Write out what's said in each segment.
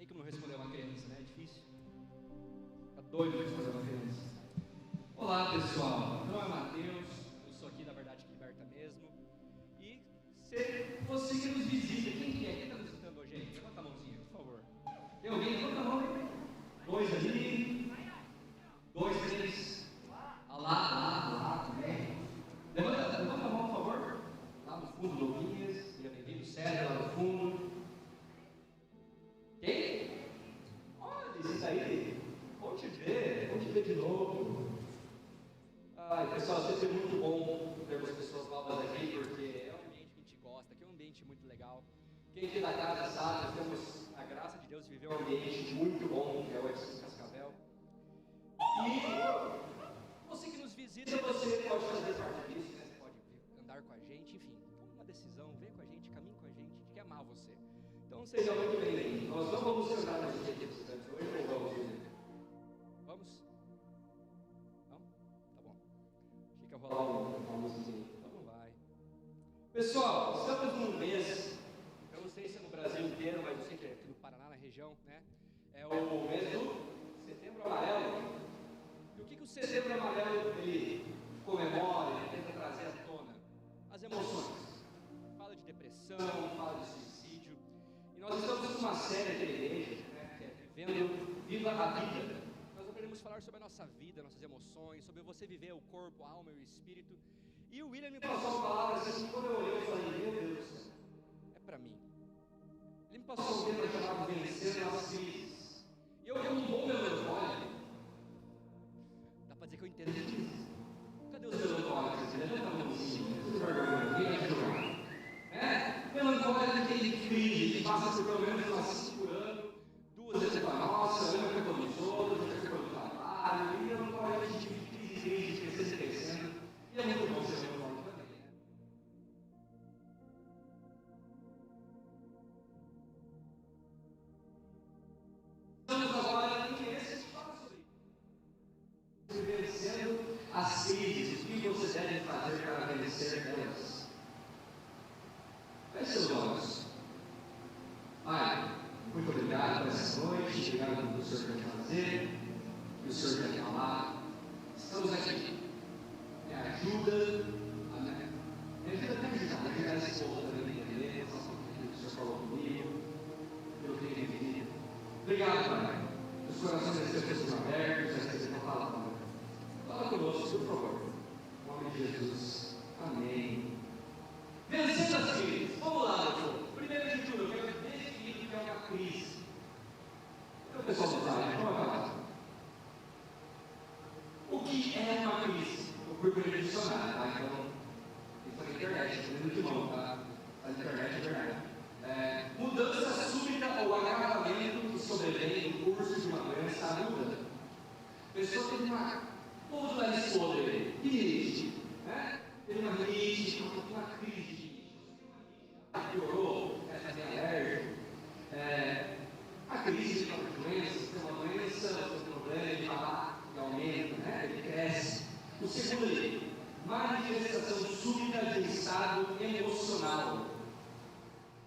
que não responder uma criança, né? É difícil. Tá doido de responder uma criança. Olá, pessoal. Meu nome é Matheus. Eu sou aqui da Verdade que Liberta mesmo. E você que nos visita, quem que é? Quem está nos visitando hoje aí? Levanta a mãozinha, por favor. Tem alguém? Levanta a mão. 2 ali. 2, 3. Lá também. Levanta a mão, por favor. Lá no fundo, Lourinhas. Seja bem-vindo. César, lá no fundo. Quem? Olha, isso aí. Vamos te ver de novo. Ai, pessoal, sempre é muito bom termos pessoas novas aqui, porque é um ambiente que a gente gosta, que é um ambiente muito legal. Quem aqui da casa sabe, nós temos a graça de Deus de viver um ambiente muito bom, que é o Expo Cascavel. E você que nos visita, você pode fazer parte disso, né? Você pode andar com a gente, enfim, toma uma decisão, vem com a gente, caminhe com a gente, a gente quer amar você. Então seja muito bem-vindo. Nós não vamos cantar mais aqui visitantes hoje, ou vamos dizer? Vamos? Não? Tá bom. Fica rolar uma musiquinha. Então vai. Pessoal, estamos num mês, eu não sei se é no Brasil inteiro, mas eu sei que é aqui no Paraná, na região, né? É o mês do Setembro Amarelo. E o que o Setembro Amarelo ele comemora, ele tenta trazer à tona? As emoções. Fala de depressão, fala de suicídio. E nós estamos com uma série de igreja, né, que é Vivendo Viva a Vida. Nós aprendemos a falar sobre a nossa vida, nossas emoções, sobre você viver o corpo, a alma e o espírito. E o William me passou uma palavra assim, quando eu olhei, eu falei, meu Deus, é pra mim. Ele me passou um tema chamado Vencer as Crises. E eu, como um bom melancólico, dá pra dizer que eu entendo disso. Cadê os melancólicos? Levanta a mãozinha, tudo vergonha, ninguém ajuda. Melancólico tem crise, que passa por pelo menos umas 5 anos, 2 vezes com a nossa, uma foi com os outros, outra foi com o trabalho, e melancólico a gente vive crise, crescendo, e é muito bom ser melancólico também, né? Estamos agora em esse espaço aí, vencendo as crises, o que você deve fazer para vencer elas? Feche seus olhos. Pai, muito obrigado por essa noite, obrigado pelo que o Senhor quer fazer, que o Senhor quer falar. Estamos aqui. Me ajuda a ajudar esse povo também a entender, faça o que o Senhor falou comigo, pelo que tem vivido. Obrigado, Pai. Os corações das pessoas estão abertos, já receber a palavra. Fala conosco, por favor. Em nome de Jesus. Amém. Vencendo as crises. Vamos lá, doutor. Primeiro de tudo, eu quero definir o que é uma crise. Então, pessoal do trabalho, vamos lá. O que é uma crise? Eu fui para o dicionário, tá? Então, isso foi na internet, primeiro de mão, tá? A internet é verdade. Mudança súbita ou agravamento que sobrevém no curso de uma doença aguda. A pessoa tem uma. Vamos usar esse podre aí. Rinite, né? Tem uma rinite, uma crise. Piorou, é alérgico, a crise de doenças, tem uma doença, tem um problema de falar, que aumenta, né? Ele cresce. O segundo ali, manifestação súbita de estado emocional.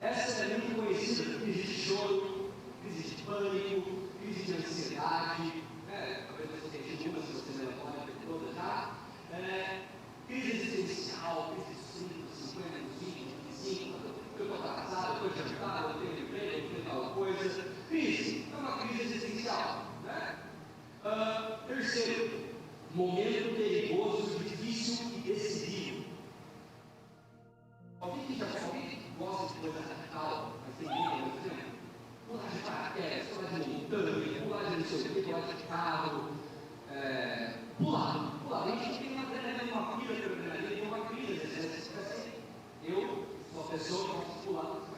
Essa é muito conhecida, crise de choro, crise de pânico, crise de ansiedade, talvez você tenha tido, se você não pode ter todas já. Crise existencial, crise de 50, 20, 25, eu estou casado, eu estou adiantado, eu tenho emprego, eu tenho tal coisa. Crise, é uma crise existencial, né? Terceiro, momento perigoso, difícil e decisivo. Alguém que gosta de coisa radical, mas tem medo, por exemplo, pular de paraquedas, pular de montanha, pular de não sei o que, pular de carro, pular. A gente tem uma adrenalina, uma pilha de adrenalina, tem uma pilha de assim. Eu sou uma pessoa que gosta de pular.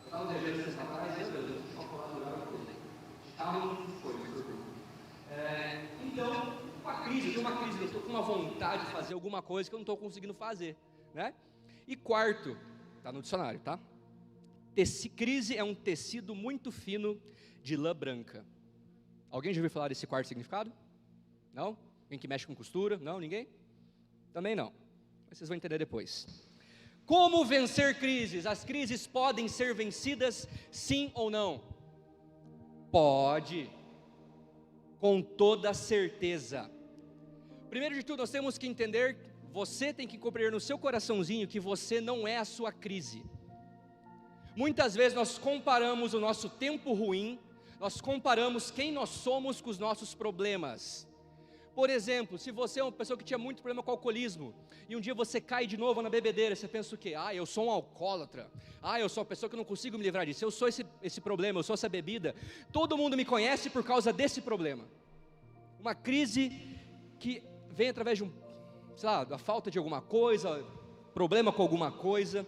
Eu estava devendo essa atrás, meu Deus, eu tinha pular do lugar todo. De carro não foi, então, uma crise, eu estou com uma vontade de fazer alguma coisa que eu não estou conseguindo fazer, né? E quarto, está no dicionário, tá? Crise é um tecido muito fino de lã branca. Alguém já ouviu falar desse quarto significado? Não? Alguém que mexe com costura? Não? Ninguém? Também não. Mas vocês vão entender depois. Como vencer crises? As crises podem ser vencidas, sim ou não? Pode, com toda certeza. Primeiro de tudo, nós temos que entender, você tem que compreender no seu coraçãozinho que você não é a sua crise. Muitas vezes nós comparamos o nosso tempo ruim, nós comparamos quem nós somos com os nossos problemas. Por exemplo, se você é uma pessoa que tinha muito problema com alcoolismo, e um dia você cai de novo na bebedeira, você pensa o quê? Eu sou um alcoólatra, eu sou uma pessoa que não consigo me livrar disso, eu sou esse problema, eu sou essa bebida, todo mundo me conhece por causa desse problema. Uma crise que vem através de da falta de alguma coisa, problema com alguma coisa,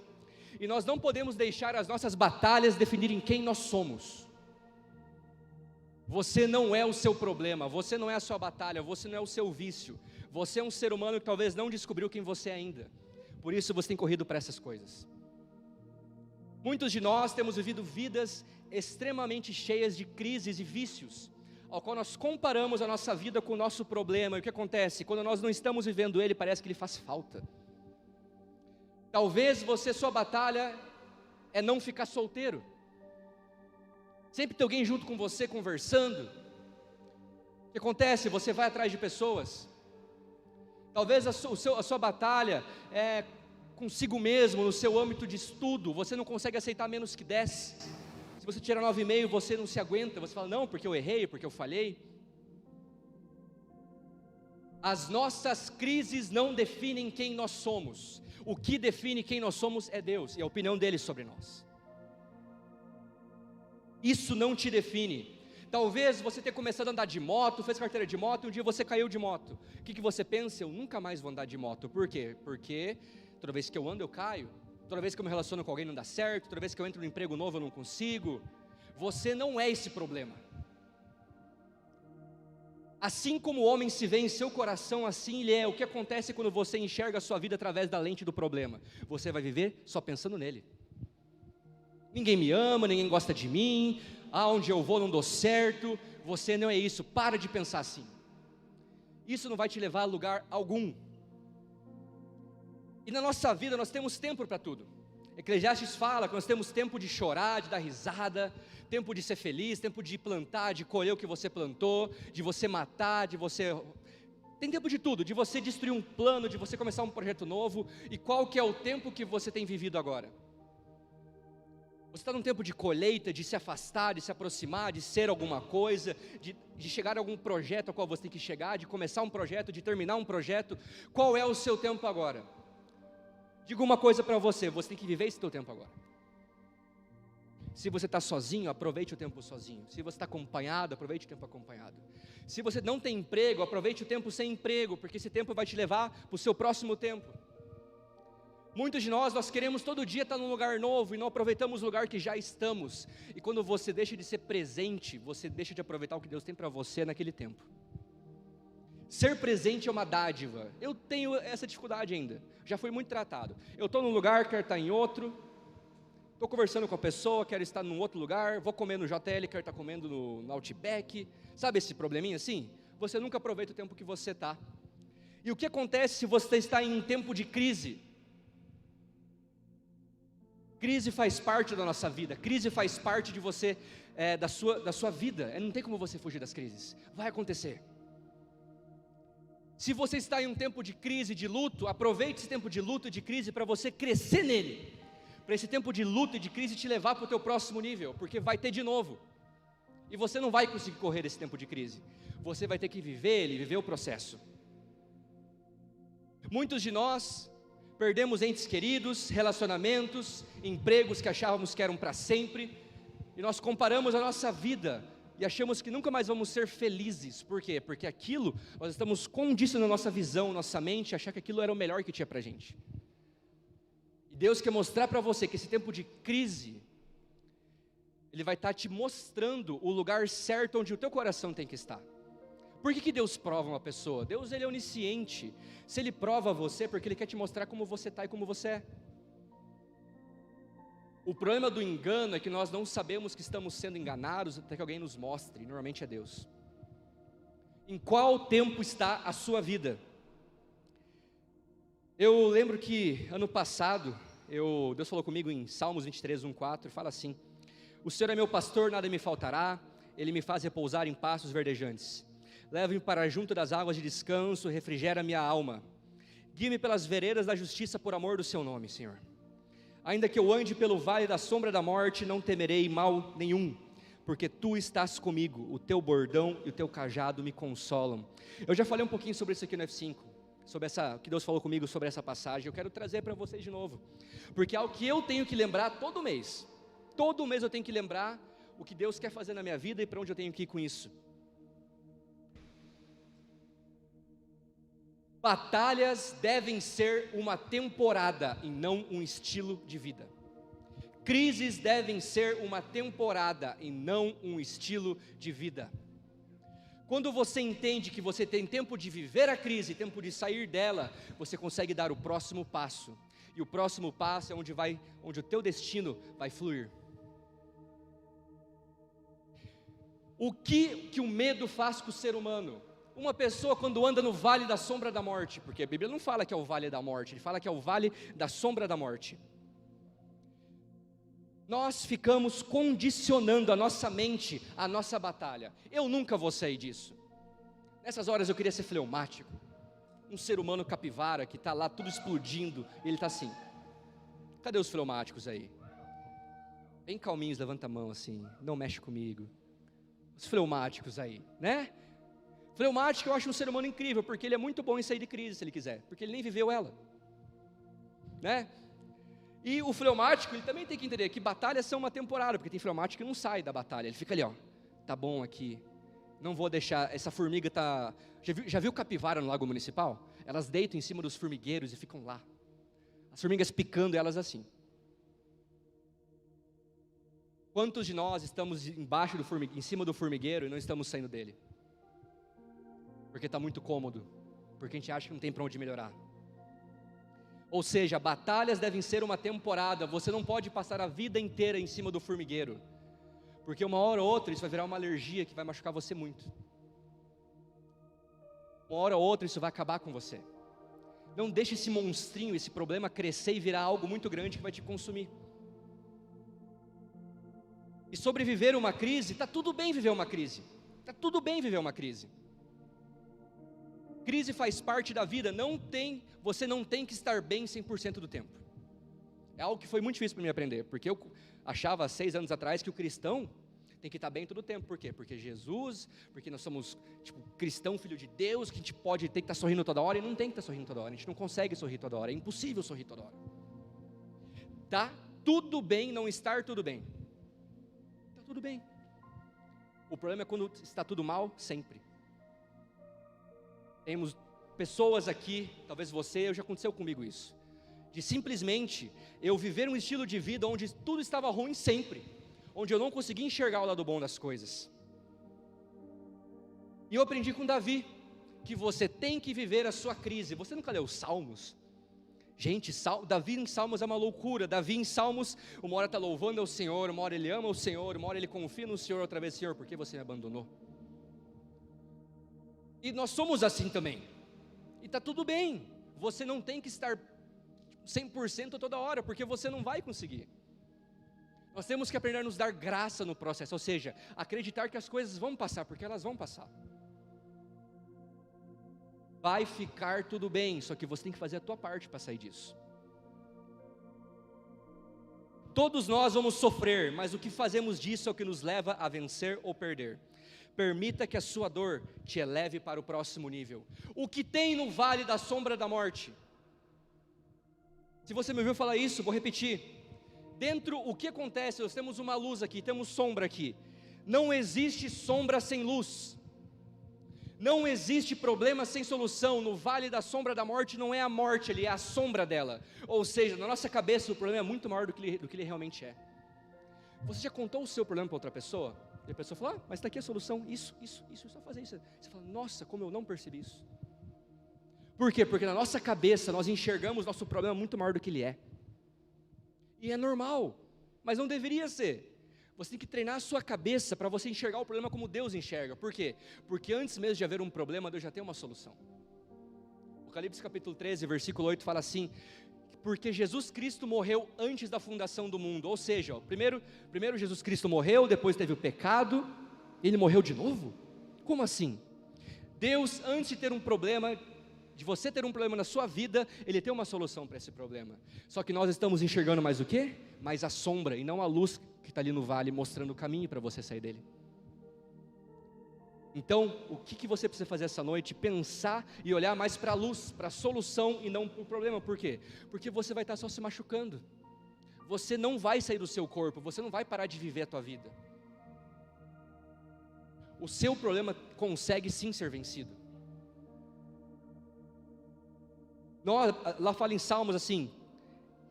e nós não podemos deixar as nossas batalhas definirem quem nós somos. Você não é o seu problema, você não é a sua batalha, você não é o seu vício, você é um ser humano que talvez não descobriu quem você é ainda, por isso você tem corrido para essas coisas. Muitos de nós temos vivido vidas extremamente cheias de crises e vícios, ao qual nós comparamos a nossa vida com o nosso problema, e o que acontece? Quando nós não estamos vivendo ele, parece que ele faz falta. Talvez sua batalha é não ficar solteiro, sempre tem alguém junto com você conversando. O que acontece? Você vai atrás de pessoas. Talvez a sua batalha é consigo mesmo, no seu âmbito de estudo, você não consegue aceitar menos que 10. Se você tirar 9,5, você não se aguenta, você fala, não, porque eu errei, porque eu falhei. As nossas crises não definem quem nós somos. O que define quem nós somos é Deus, e a opinião dele sobre nós. Isso não te define. Talvez você tenha começado a andar de moto, fez carteira de moto, e um dia você caiu de moto. O que você pensa? Eu nunca mais vou andar de moto. Por quê? Porque toda vez que eu ando eu caio, toda vez que eu me relaciono com alguém não dá certo, toda vez que eu entro num emprego novo eu não consigo. Você não é esse problema. Assim como o homem se vê em seu coração, assim ele é. O que acontece quando você enxerga a sua vida através da lente do problema? Você vai viver só pensando nele. Ninguém me ama, ninguém gosta de mim, aonde eu vou não dou certo. Você não é isso, para de pensar assim. Isso não vai te levar a lugar algum. E na nossa vida nós temos tempo para tudo. Eclesiastes fala que nós temos tempo de chorar, de dar risada, tempo de ser feliz, tempo de plantar, de colher o que você plantou, de você matar, de você... Tem tempo de tudo, de você destruir um plano, de você começar um projeto novo. E qual que é o tempo que você tem vivido agora? Você está num tempo de colheita, de se afastar, de se aproximar, de ser alguma coisa, de chegar a algum projeto ao qual você tem que chegar, de começar um projeto, de terminar um projeto. Qual é o seu tempo agora? Digo uma coisa para você tem que viver esse teu tempo agora. Se você está sozinho, aproveite o tempo sozinho. Se você está acompanhado, aproveite o tempo acompanhado. Se você não tem emprego, aproveite o tempo sem emprego, porque esse tempo vai te levar para o seu próximo tempo. Muitos de nós queremos todo dia estar num lugar novo e não aproveitamos o lugar que já estamos. E quando você deixa de ser presente, você deixa de aproveitar o que Deus tem para você naquele tempo. Ser presente é uma dádiva. Eu tenho essa dificuldade ainda, já fui muito tratado. Eu estou num lugar, quero estar em outro. Estou conversando com a pessoa, quero estar num outro lugar. Vou comer no JL, quero estar comendo no Outback. Sabe esse probleminha assim? Você nunca aproveita o tempo que você está. E o que acontece se você está em um tempo de crise? Crise faz parte da nossa vida, crise faz parte de você, da sua vida, não tem como você fugir das crises, vai acontecer. Se você está em um tempo de crise, de luto, aproveite esse tempo de luto e de crise para você crescer nele, para esse tempo de luto e de crise te levar para o teu próximo nível, porque vai ter de novo, e você não vai conseguir correr esse tempo de crise, você vai ter que viver ele, viver o processo. Muitos de nós perdemos entes queridos, relacionamentos, empregos que achávamos que eram para sempre, e nós comparamos a nossa vida, e achamos que nunca mais vamos ser felizes. Por quê? Porque aquilo, nós estamos condicionando a nossa visão, nossa mente, achar que aquilo era o melhor que tinha para a gente. E Deus quer mostrar para você que esse tempo de crise, Ele vai estar te mostrando o lugar certo onde o teu coração tem que estar. Por que Deus prova uma pessoa? Deus, Ele é onisciente. Se Ele prova você, porque Ele quer te mostrar como você está e como você é. O problema do engano é que nós não sabemos que estamos sendo enganados até que alguém nos mostre, normalmente é Deus. Em qual tempo está a sua vida? Eu lembro que ano passado, Deus falou comigo em Salmos 23, 1, 4, fala assim: o Senhor é meu pastor, nada me faltará, Ele me faz repousar em pastos verdejantes. Leva-me para junto das águas de descanso, refrigera minha alma. Guie-me pelas veredas da justiça por amor do seu nome, Senhor. Ainda que eu ande pelo vale da sombra da morte, não temerei mal nenhum, porque tu estás comigo, o teu bordão e o teu cajado me consolam. Eu já falei um pouquinho sobre isso aqui no F5, sobre o que Deus falou comigo sobre essa passagem. Eu quero trazer para vocês de novo, porque é algo que eu tenho que lembrar todo mês eu tenho que lembrar o que Deus quer fazer na minha vida e para onde eu tenho que ir com isso. Batalhas devem ser uma temporada e não um estilo de vida. Crises devem ser uma temporada e não um estilo de vida. Quando você entende que você tem tempo de viver a crise, tempo de sair dela, você consegue dar o próximo passo. E o próximo passo é onde o teu destino vai fluir. O que o medo faz com o ser humano? Uma pessoa quando anda no vale da sombra da morte, porque a Bíblia não fala que é o vale da morte, ele fala que é o vale da sombra da morte. Nós ficamos condicionando a nossa mente, a nossa batalha. Eu nunca vou sair disso. Nessas horas eu queria ser fleumático, um ser humano capivara que está lá tudo explodindo, e ele está assim. Cadê os fleumáticos aí? Bem calminhos, levanta a mão assim, não mexe comigo. Os fleumáticos aí, né? Fleumático eu acho um ser humano incrível, porque ele é muito bom em sair de crise se ele quiser, porque ele nem viveu ela, né? E o fleumático, ele também tem que entender que batalhas são uma temporada, porque tem fleumático que não sai da batalha, ele fica ali, ó, tá bom aqui, não vou deixar, essa formiga tá, já viu capivara no lago municipal? Elas deitam em cima dos formigueiros e ficam lá, as formigas picando elas assim. Quantos de nós estamos em cima do formigueiro e não estamos saindo dele? Porque está muito cômodo, porque a gente acha que não tem para onde melhorar. Ou seja, batalhas devem ser uma temporada, você não pode passar a vida inteira em cima do formigueiro, porque uma hora ou outra isso vai virar uma alergia que vai machucar você muito. Uma hora ou outra isso vai acabar com você. Não deixe esse monstrinho, esse problema crescer e virar algo muito grande que vai te consumir. E sobreviver uma crise, está tudo bem viver uma crise, está tudo bem viver uma crise. Crise faz parte da vida, você não tem que estar bem 100% do tempo. É algo que foi muito difícil para mim aprender, porque eu achava há 6 anos atrás que o cristão tem que estar bem todo o tempo. Por quê? Porque Jesus, porque nós somos cristão, filho de Deus, que a gente tem que estar sorrindo toda hora, e não tem que estar sorrindo toda hora, a gente não consegue sorrir toda hora, é impossível sorrir toda hora. Tá tudo bem não estar tudo bem. Está tudo bem. O problema é quando está tudo mal, sempre. Temos pessoas aqui, talvez você, já aconteceu comigo isso, de simplesmente eu viver um estilo de vida onde tudo estava ruim sempre, onde eu não conseguia enxergar o lado bom das coisas. E eu aprendi com Davi, que você tem que viver a sua crise. Você nunca leu Salmos? Gente, Davi em Salmos é uma loucura. Davi em Salmos, uma hora está louvando ao Senhor, uma hora ele ama o Senhor, uma hora ele confia no Senhor, outra vez, Senhor, por que você me abandonou? E nós somos assim também, e está tudo bem, você não tem que estar 100% toda hora, porque você não vai conseguir. Nós temos que aprender a nos dar graça no processo, ou seja, acreditar que as coisas vão passar, porque elas vão passar. Vai ficar tudo bem, só que você tem que fazer a tua parte para sair disso. Todos nós vamos sofrer, mas o que fazemos disso é o que nos leva a vencer ou perder. Permita que a sua dor te eleve para o próximo nível. O que tem no vale da sombra da morte? Se você me ouviu falar isso, vou repetir. Dentro, o que acontece? Nós temos uma luz aqui, temos sombra aqui. Não existe sombra sem luz. Não existe problema sem solução. No vale da sombra da morte não é a morte, ele é a sombra dela. Ou seja, na nossa cabeça o problema é muito maior do que ele realmente é. Você já contou o seu problema para outra pessoa? E a pessoa fala, mas está aqui a solução, isso, só fazer isso. Você fala, nossa, como eu não percebi isso. Por quê? Porque na nossa cabeça nós enxergamos nosso problema muito maior do que ele é. E é normal, mas não deveria ser. Você tem que treinar a sua cabeça para você enxergar o problema como Deus enxerga. Por quê? Porque antes mesmo de haver um problema, Deus já tem uma solução. Apocalipse capítulo 13, versículo 8 fala assim, porque Jesus Cristo morreu antes da fundação do mundo, ou seja, primeiro Jesus Cristo morreu, depois teve o pecado, Ele morreu de novo? Como assim? Deus, antes de ter um problema, de você ter um problema na sua vida, Ele tem uma solução para esse problema. Só que nós estamos enxergando mais o quê? Mais a sombra e não a luz que está ali no vale, mostrando o caminho para você sair dele. Então, o que você precisa fazer essa noite? Pensar e olhar mais para a luz, para a solução e não para o problema. Por quê? Porque você vai estar só se machucando. Você não vai sair do seu corpo, você não vai parar de viver a tua vida. O seu problema consegue sim ser vencido. Lá fala em Salmos assim,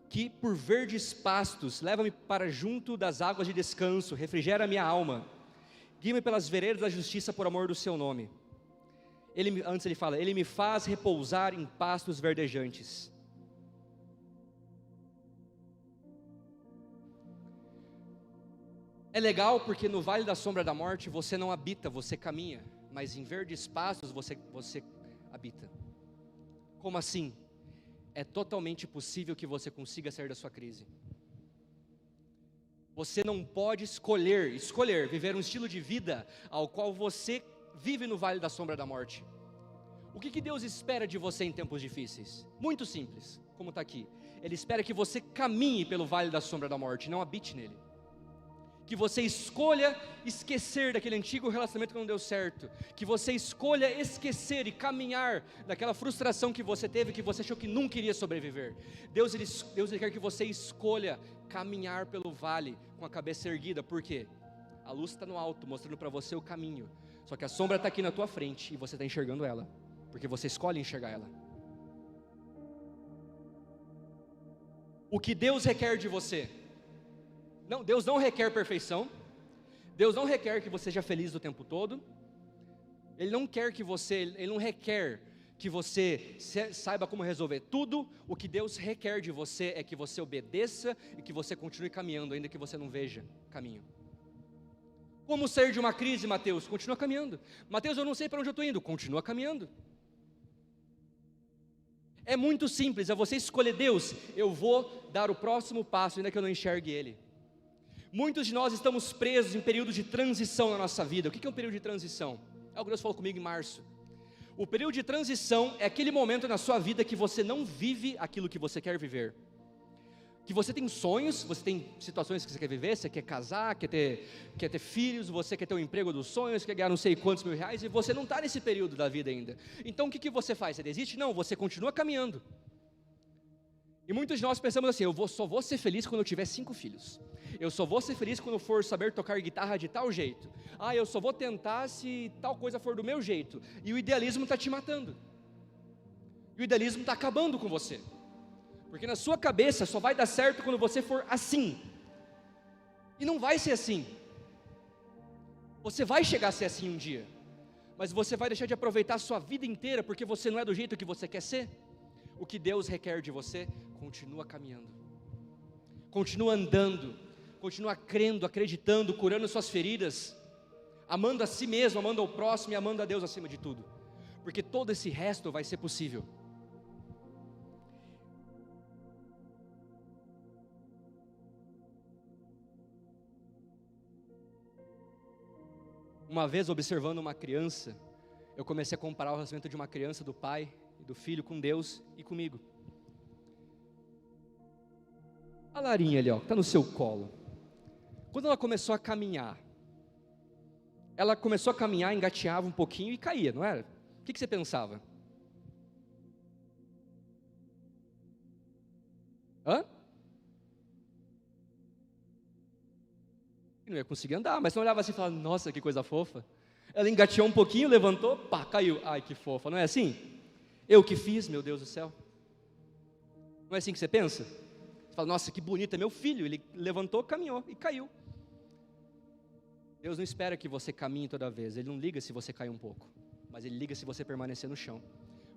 que por verdes pastos, leva-me para junto das águas de descanso, refrigera a minha alma, guia-me pelas veredas da justiça por amor do seu nome. Antes ele fala, ele me faz repousar em pastos verdejantes. É legal porque no vale da sombra da morte você não habita, você caminha, mas em verdes pastos você habita. Como assim? É totalmente possível que você consiga sair da sua crise. Você não pode escolher viver um estilo de vida ao qual você vive no vale da sombra da morte. O que Deus espera de você em tempos difíceis? Muito simples, como está aqui. Ele espera que você caminhe pelo vale da sombra da morte, não habite nele. Que você escolha esquecer daquele antigo relacionamento que não deu certo, que você escolha esquecer e caminhar daquela frustração que você teve, que você achou que nunca iria sobreviver. Deus ele quer que você escolha caminhar pelo vale com a cabeça erguida, por quê? A luz está no alto, mostrando para você o caminho, só que a sombra está aqui na tua frente, e você está enxergando ela, porque você escolhe enxergar ela. O que Deus requer de você? Não, Deus não requer perfeição, Deus não requer que você seja feliz o tempo todo, Ele não requer que você saiba como resolver tudo. O que Deus requer de você é que você obedeça e que você continue caminhando, ainda que você não veja caminho. Como sair de uma crise, Mateus? Continua caminhando. Mateus, eu não sei para onde eu estou indo. Continua caminhando. É muito simples, é você escolher, Deus, eu vou dar o próximo passo, ainda que eu não enxergue Ele. Muitos de nós estamos presos em período de transição na nossa vida. O que é um período de transição? É o que Deus falou comigo em março. O período de transição é aquele momento na sua vida que você não vive aquilo que você quer viver. Que você tem sonhos, você tem situações que você quer viver, você quer casar, quer ter filhos, você quer ter um emprego dos sonhos, quer ganhar não sei quantos mil reais, e você não está nesse período da vida ainda. Então o que você faz? Você desiste? Não, você continua caminhando. E muitos de nós pensamos assim, só vou ser feliz quando eu tiver 5 filhos. Eu só vou ser feliz quando eu for saber tocar guitarra de tal jeito. Eu só vou tentar se tal coisa for do meu jeito. E o idealismo está te matando. E o idealismo está acabando com você. Porque na sua cabeça só vai dar certo quando você for assim. E não vai ser assim. Você vai chegar a ser assim um dia. Mas você vai deixar de aproveitar a sua vida inteira porque você não é do jeito que você quer ser. O que Deus requer de você, continua caminhando. Continua andando. Continua crendo, acreditando, curando suas feridas. Amando a si mesmo, amando ao próximo e amando a Deus acima de tudo. Porque todo esse resto vai ser possível. Uma vez, observando uma criança, eu comecei a comparar o relacionamento de uma criança, do pai e do filho com Deus e comigo. A Larinha ali, está no seu colo. Quando ela começou a caminhar, engateava um pouquinho e caía, não era? O que você pensava? Não ia conseguir andar, mas você olhava assim e falava, nossa, que coisa fofa. Ela engateou um pouquinho, levantou, pá, caiu. Ai, que fofa, não é assim? Eu que fiz, meu Deus do céu. Não é assim que você pensa? Você fala, nossa, que bonito, é meu filho. Ele levantou, caminhou e caiu. Deus não espera que você caminhe toda vez. Ele não liga se você cair um pouco, mas Ele liga se você permanecer no chão.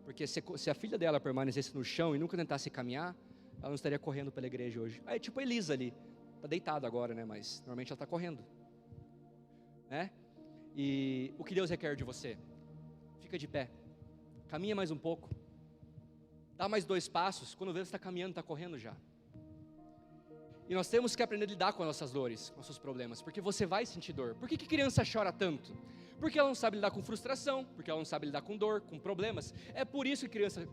Porque se a filha dela permanecesse no chão e nunca tentasse caminhar, ela não estaria correndo pela igreja hoje. É tipo a Elisa ali. Está deitada agora, né? Mas normalmente ela está correndo, né? E o que Deus requer de você? Fica de pé, caminha mais um pouco, dá mais 2 passos. Quando vê, você está caminhando, está correndo já. E nós temos que aprender a lidar com as nossas dores, com os nossos problemas, porque você vai sentir dor. Por que criança chora tanto? Porque ela não sabe lidar com frustração, porque ela não sabe lidar com dor, com problemas. É por isso que criança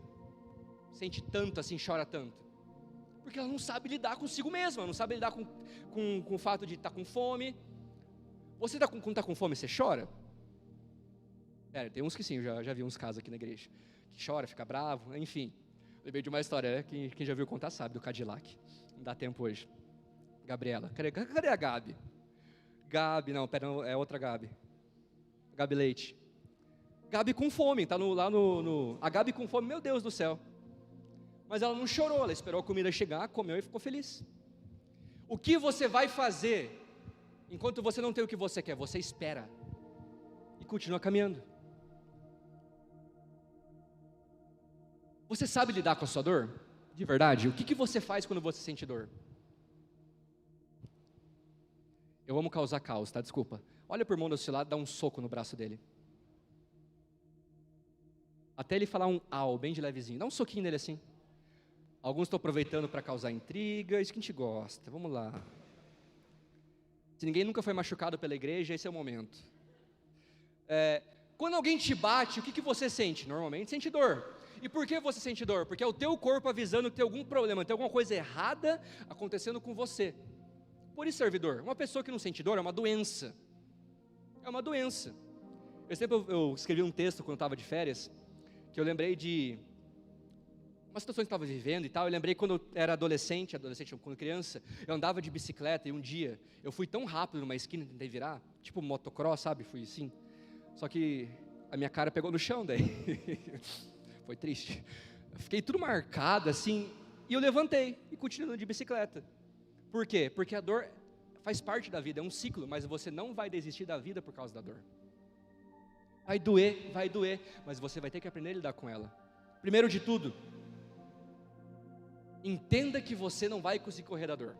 sente tanto assim, chora tanto. Porque ela não sabe lidar consigo mesma, não sabe lidar com o fato de estar com fome. Você quando está com fome, você chora? Tem uns que sim, eu já vi uns casos aqui na igreja. Que chora, fica bravo, enfim. Lembrei de uma história, né? Quem já viu contar sabe, do Cadillac. Não dá tempo hoje. Gabriela, cadê a Gabi? Gabi, não, pera, é outra Gabi. Gabi Leite. Gabi com fome, tá lá no... A Gabi com fome, meu Deus do céu. Mas ela não chorou, ela esperou a comida chegar, comeu e ficou feliz. O que você vai fazer enquanto você não tem o que você quer? Você espera e continua caminhando. Você sabe lidar com a sua dor? De verdade? O que você faz quando você sente dor? Eu amo causar caos, tá? Desculpa. Olha pro irmão do seu lado, dá um soco no braço dele. Até ele falar um au, bem de levezinho. Dá um soquinho nele assim. Alguns estão aproveitando para causar intriga, isso que a gente gosta. Vamos lá. Se ninguém nunca foi machucado pela igreja, esse é o momento. Quando alguém te bate, o que você sente? Normalmente sente dor. E por que você sente dor? Porque é o teu corpo avisando que tem algum problema, tem alguma coisa errada acontecendo com você. Por isso, servidor, uma pessoa que não sente dor é uma doença. É uma doença. Eu escrevi um texto quando eu estava de férias, que eu lembrei de uma situação que eu estava vivendo e tal. Eu lembrei quando eu era adolescente, quando criança, eu andava de bicicleta e um dia eu fui tão rápido numa esquina, tentei virar, tipo motocross, sabe? Fui assim. Só que a minha cara pegou no chão daí. Foi triste. Eu fiquei tudo marcado assim, e eu levantei e continuei de bicicleta. Por quê? Porque a dor faz parte da vida, é um ciclo, mas você não vai desistir da vida por causa da dor. Vai doer, mas você vai ter que aprender a lidar com ela. Primeiro de tudo, entenda que você não vai conseguir correr da dor.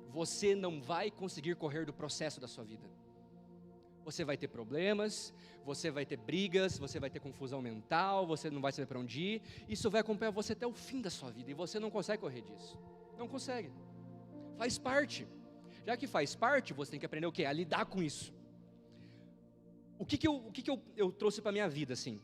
Você não vai conseguir correr do processo da sua vida. Você vai ter problemas, você vai ter brigas, você vai ter confusão mental, você não vai saber para onde ir. Isso vai acompanhar você até o fim da sua vida e você não consegue correr disso. Não consegue. Faz parte. Já que faz parte, você tem que aprender o quê? A lidar com isso. O que eu trouxe para a minha vida, assim?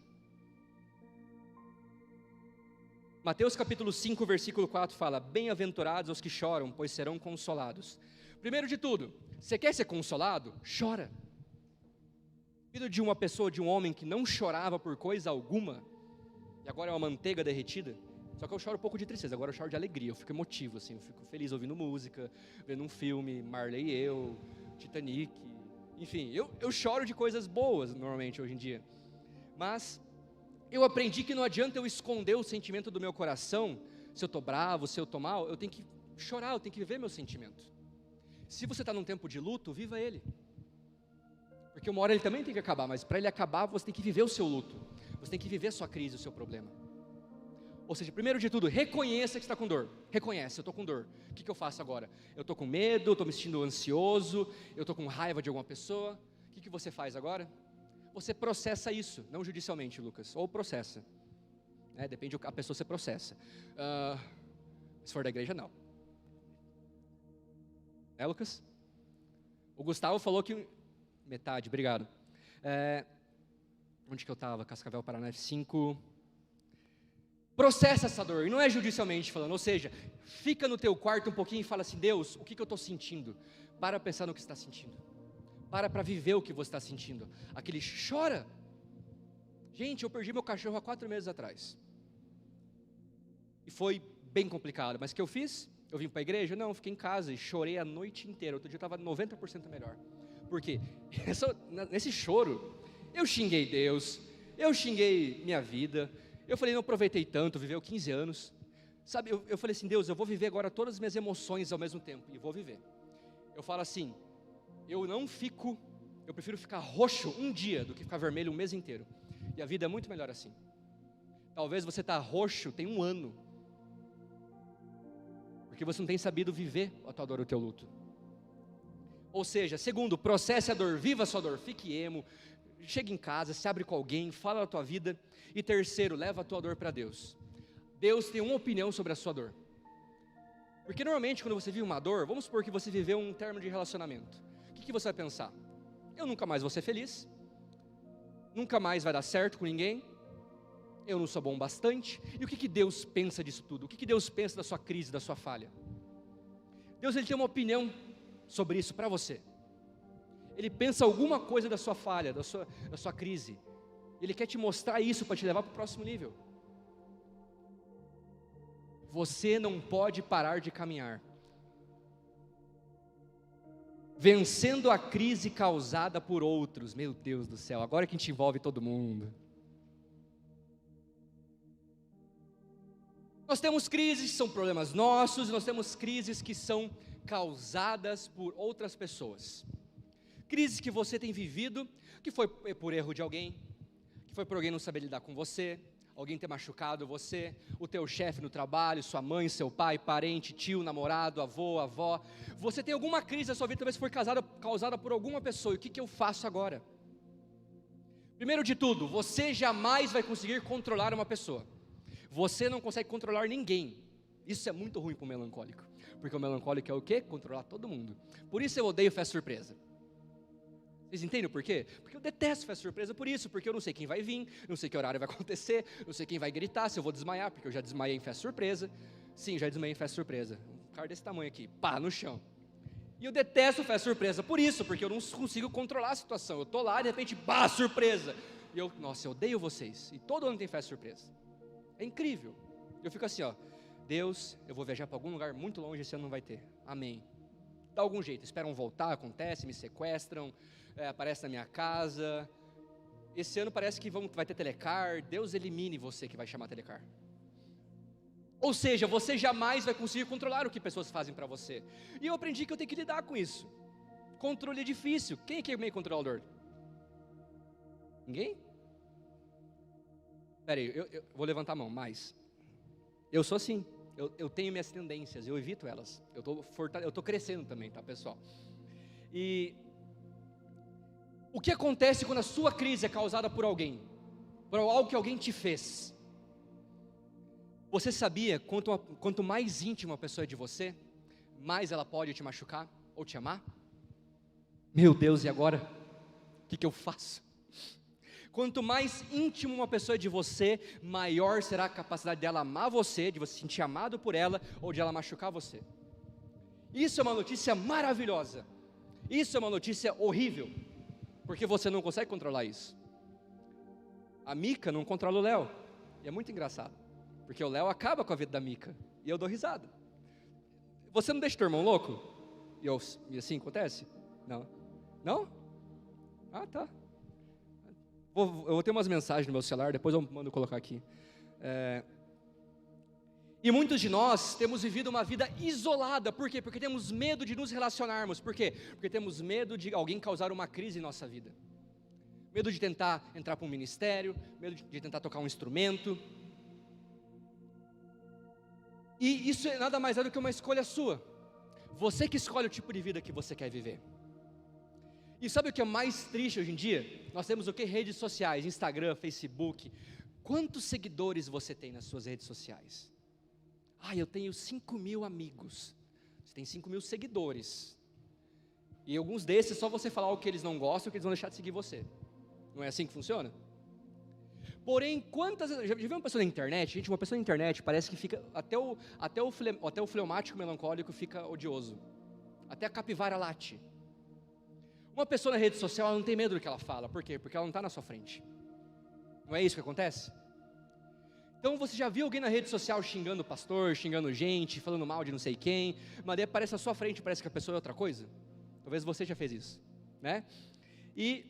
Mateus capítulo 5, versículo 4 fala: bem-aventurados os que choram, pois serão consolados. Primeiro de tudo, você quer ser consolado? Chora. Filho de uma pessoa, de um homem que não chorava por coisa alguma, e agora é uma manteiga derretida. Só que eu choro um pouco de tristeza, agora eu choro de alegria, eu fico emotivo, assim, eu fico feliz ouvindo música, vendo um filme, Marley e eu, Titanic, enfim, eu choro de coisas boas normalmente hoje em dia. Mas eu aprendi que não adianta eu esconder o sentimento do meu coração. Se eu estou bravo, se eu estou mal, eu tenho que chorar, eu tenho que viver meu sentimento. Se você está num tempo de luto, viva ele. Porque uma hora ele também tem que acabar, mas para ele acabar você tem que viver o seu luto. Você tem que viver a sua crise, o seu problema. Ou seja, primeiro de tudo, reconheça que está com dor. Reconhece, eu estou com dor. O que eu faço agora? Eu estou com medo, estou me sentindo ansioso, eu estou com raiva de alguma pessoa. O que você faz agora? Você processa isso, não judicialmente, Lucas, ou processa. Depende da pessoa, você processa. Se for da igreja, não. Lucas? O Gustavo falou que... Metade, obrigado. Onde que eu estava? Cascavel, Paraná, F5... Processa essa dor, e não é judicialmente falando, ou seja, fica no teu quarto um pouquinho e fala assim: Deus, o que eu estou sentindo? Para pensar no que você está sentindo. Para viver o que você está sentindo. Aquele chora. Gente, eu perdi meu cachorro há 4 meses atrás. E foi bem complicado, mas o que eu fiz? Eu vim para a igreja? Não, fiquei em casa e chorei a noite inteira. Outro dia eu estava 90% melhor. Por quê? Nesse choro, eu xinguei Deus, eu xinguei minha vida. Eu falei, não aproveitei tanto, viveu 15 anos. Sabe, eu falei assim: Deus, eu vou viver agora todas as minhas emoções ao mesmo tempo. E vou viver. Eu falo assim, eu prefiro ficar roxo um dia do que ficar vermelho um mês inteiro. E a vida é muito melhor assim. Talvez você está roxo tem 1 ano. Porque você não tem sabido viver a tua dor, o teu luto. Ou seja, segundo, processe a dor, viva a sua dor, fique emo. Chega em casa, se abre com alguém, fala da tua vida. E terceiro, leva a tua dor para Deus. Deus tem uma opinião sobre a sua dor. Porque normalmente quando você vive uma dor, vamos supor que você viveu um término de relacionamento. O que você vai pensar? Eu nunca mais vou ser feliz, nunca mais vai dar certo com ninguém, eu não sou bom bastante. E o que Deus pensa disso tudo? O que Deus pensa da sua crise, da sua falha? Deus, Ele tem uma opinião sobre isso para você. Ele pensa alguma coisa da sua falha, da sua crise. Ele quer te mostrar isso para te levar para o próximo nível. Você não pode parar de caminhar. Vencendo a crise causada por outros. Meu Deus do céu, agora que a gente envolve todo mundo. Nós temos crises que são problemas nossos, nós temos crises que são causadas por outras pessoas. Crises que você tem vivido, que foi por erro de alguém, que foi por alguém não saber lidar com você, alguém ter machucado você, o teu chefe no trabalho, sua mãe, seu pai, parente, tio, namorado, avô, avó. Você tem alguma crise na sua vida, talvez foi causada por alguma pessoa. E o que eu faço agora? Primeiro de tudo, você jamais vai conseguir controlar uma pessoa. Você não consegue controlar ninguém. Isso é muito ruim para o melancólico. Porque o melancólico é o quê? Controlar todo mundo. Por isso eu odeio festa surpresa. Vocês entendem por quê? Porque eu detesto festa surpresa por isso. Porque eu não sei quem vai vir, não sei que horário vai acontecer, não sei quem vai gritar, se eu vou desmaiar, porque eu já desmaiei em festa surpresa. Sim, já desmaiei em festa surpresa. Um cara desse tamanho aqui, pá, no chão. E eu detesto festa surpresa por isso, porque eu não consigo controlar a situação. Eu tô lá, de repente, pá, surpresa. E nossa, eu odeio vocês. E todo ano tem festa surpresa. É incrível. Eu fico assim, Deus, eu vou viajar para algum lugar muito longe, esse ano não vai ter. Amém. Dá algum jeito, esperam voltar, acontece, me sequestram, aparece na minha casa. Esse ano parece que vai ter telecar. Deus elimine você que vai chamar telecar. Ou seja, você jamais vai conseguir controlar o que pessoas fazem para você. E eu aprendi que eu tenho que lidar com isso. Controle é difícil. Quem é que é meio controlador? Ninguém? Peraí, eu vou levantar a mão, mas eu sou assim, eu tenho minhas tendências, eu evito elas, eu estou crescendo também, tá, pessoal? E o que acontece quando a sua crise é causada por alguém, por algo que alguém te fez? Você sabia, quanto mais íntima a pessoa é de você, mais ela pode te machucar ou te amar? Meu Deus, e agora? O que eu faço? Quanto mais íntimo uma pessoa é de você, maior será a capacidade dela amar você, de você se sentir amado por ela, ou de ela machucar você. Isso é uma notícia maravilhosa. Isso é uma notícia horrível, porque você não consegue controlar isso. A Mica não controla o Léo, e é muito engraçado, porque o Léo acaba com a vida da Mica, e eu dou risada. Você não deixa teu irmão louco? E assim acontece? Não? Não? Ah, tá. Eu vou ter umas mensagens no meu celular, depois eu mando colocar aqui. E muitos de nós temos vivido uma vida isolada. Por quê? Porque temos medo de nos relacionarmos. Por quê? Porque temos medo de alguém causar uma crise em nossa vida. Medo de tentar entrar para um ministério, medo de tentar tocar um instrumento. E isso nada mais é do que uma escolha sua. Você que escolhe o tipo de vida que você quer viver. E sabe o que é mais triste hoje em dia? Nós temos o que? Redes sociais, Instagram, Facebook. Quantos seguidores você tem nas suas redes sociais? Eu tenho 5.000 amigos. Você tem 5.000 seguidores. E alguns desses, só você falar o que eles não gostam, que eles vão deixar de seguir você. Não é assim que funciona? Porém, já viu uma pessoa na internet? Gente, uma pessoa na internet parece que fica, até o fleumático melancólico fica odioso. Até a capivara late. Uma pessoa na rede social, ela não tem medo do que ela fala. Por quê? Porque ela não está na sua frente. Não é isso que acontece? Então você já viu alguém na rede social xingando o pastor, xingando gente, falando mal de não sei quem, mas daí aparece na sua frente, parece que a pessoa é outra coisa? Talvez você já fez isso, né? E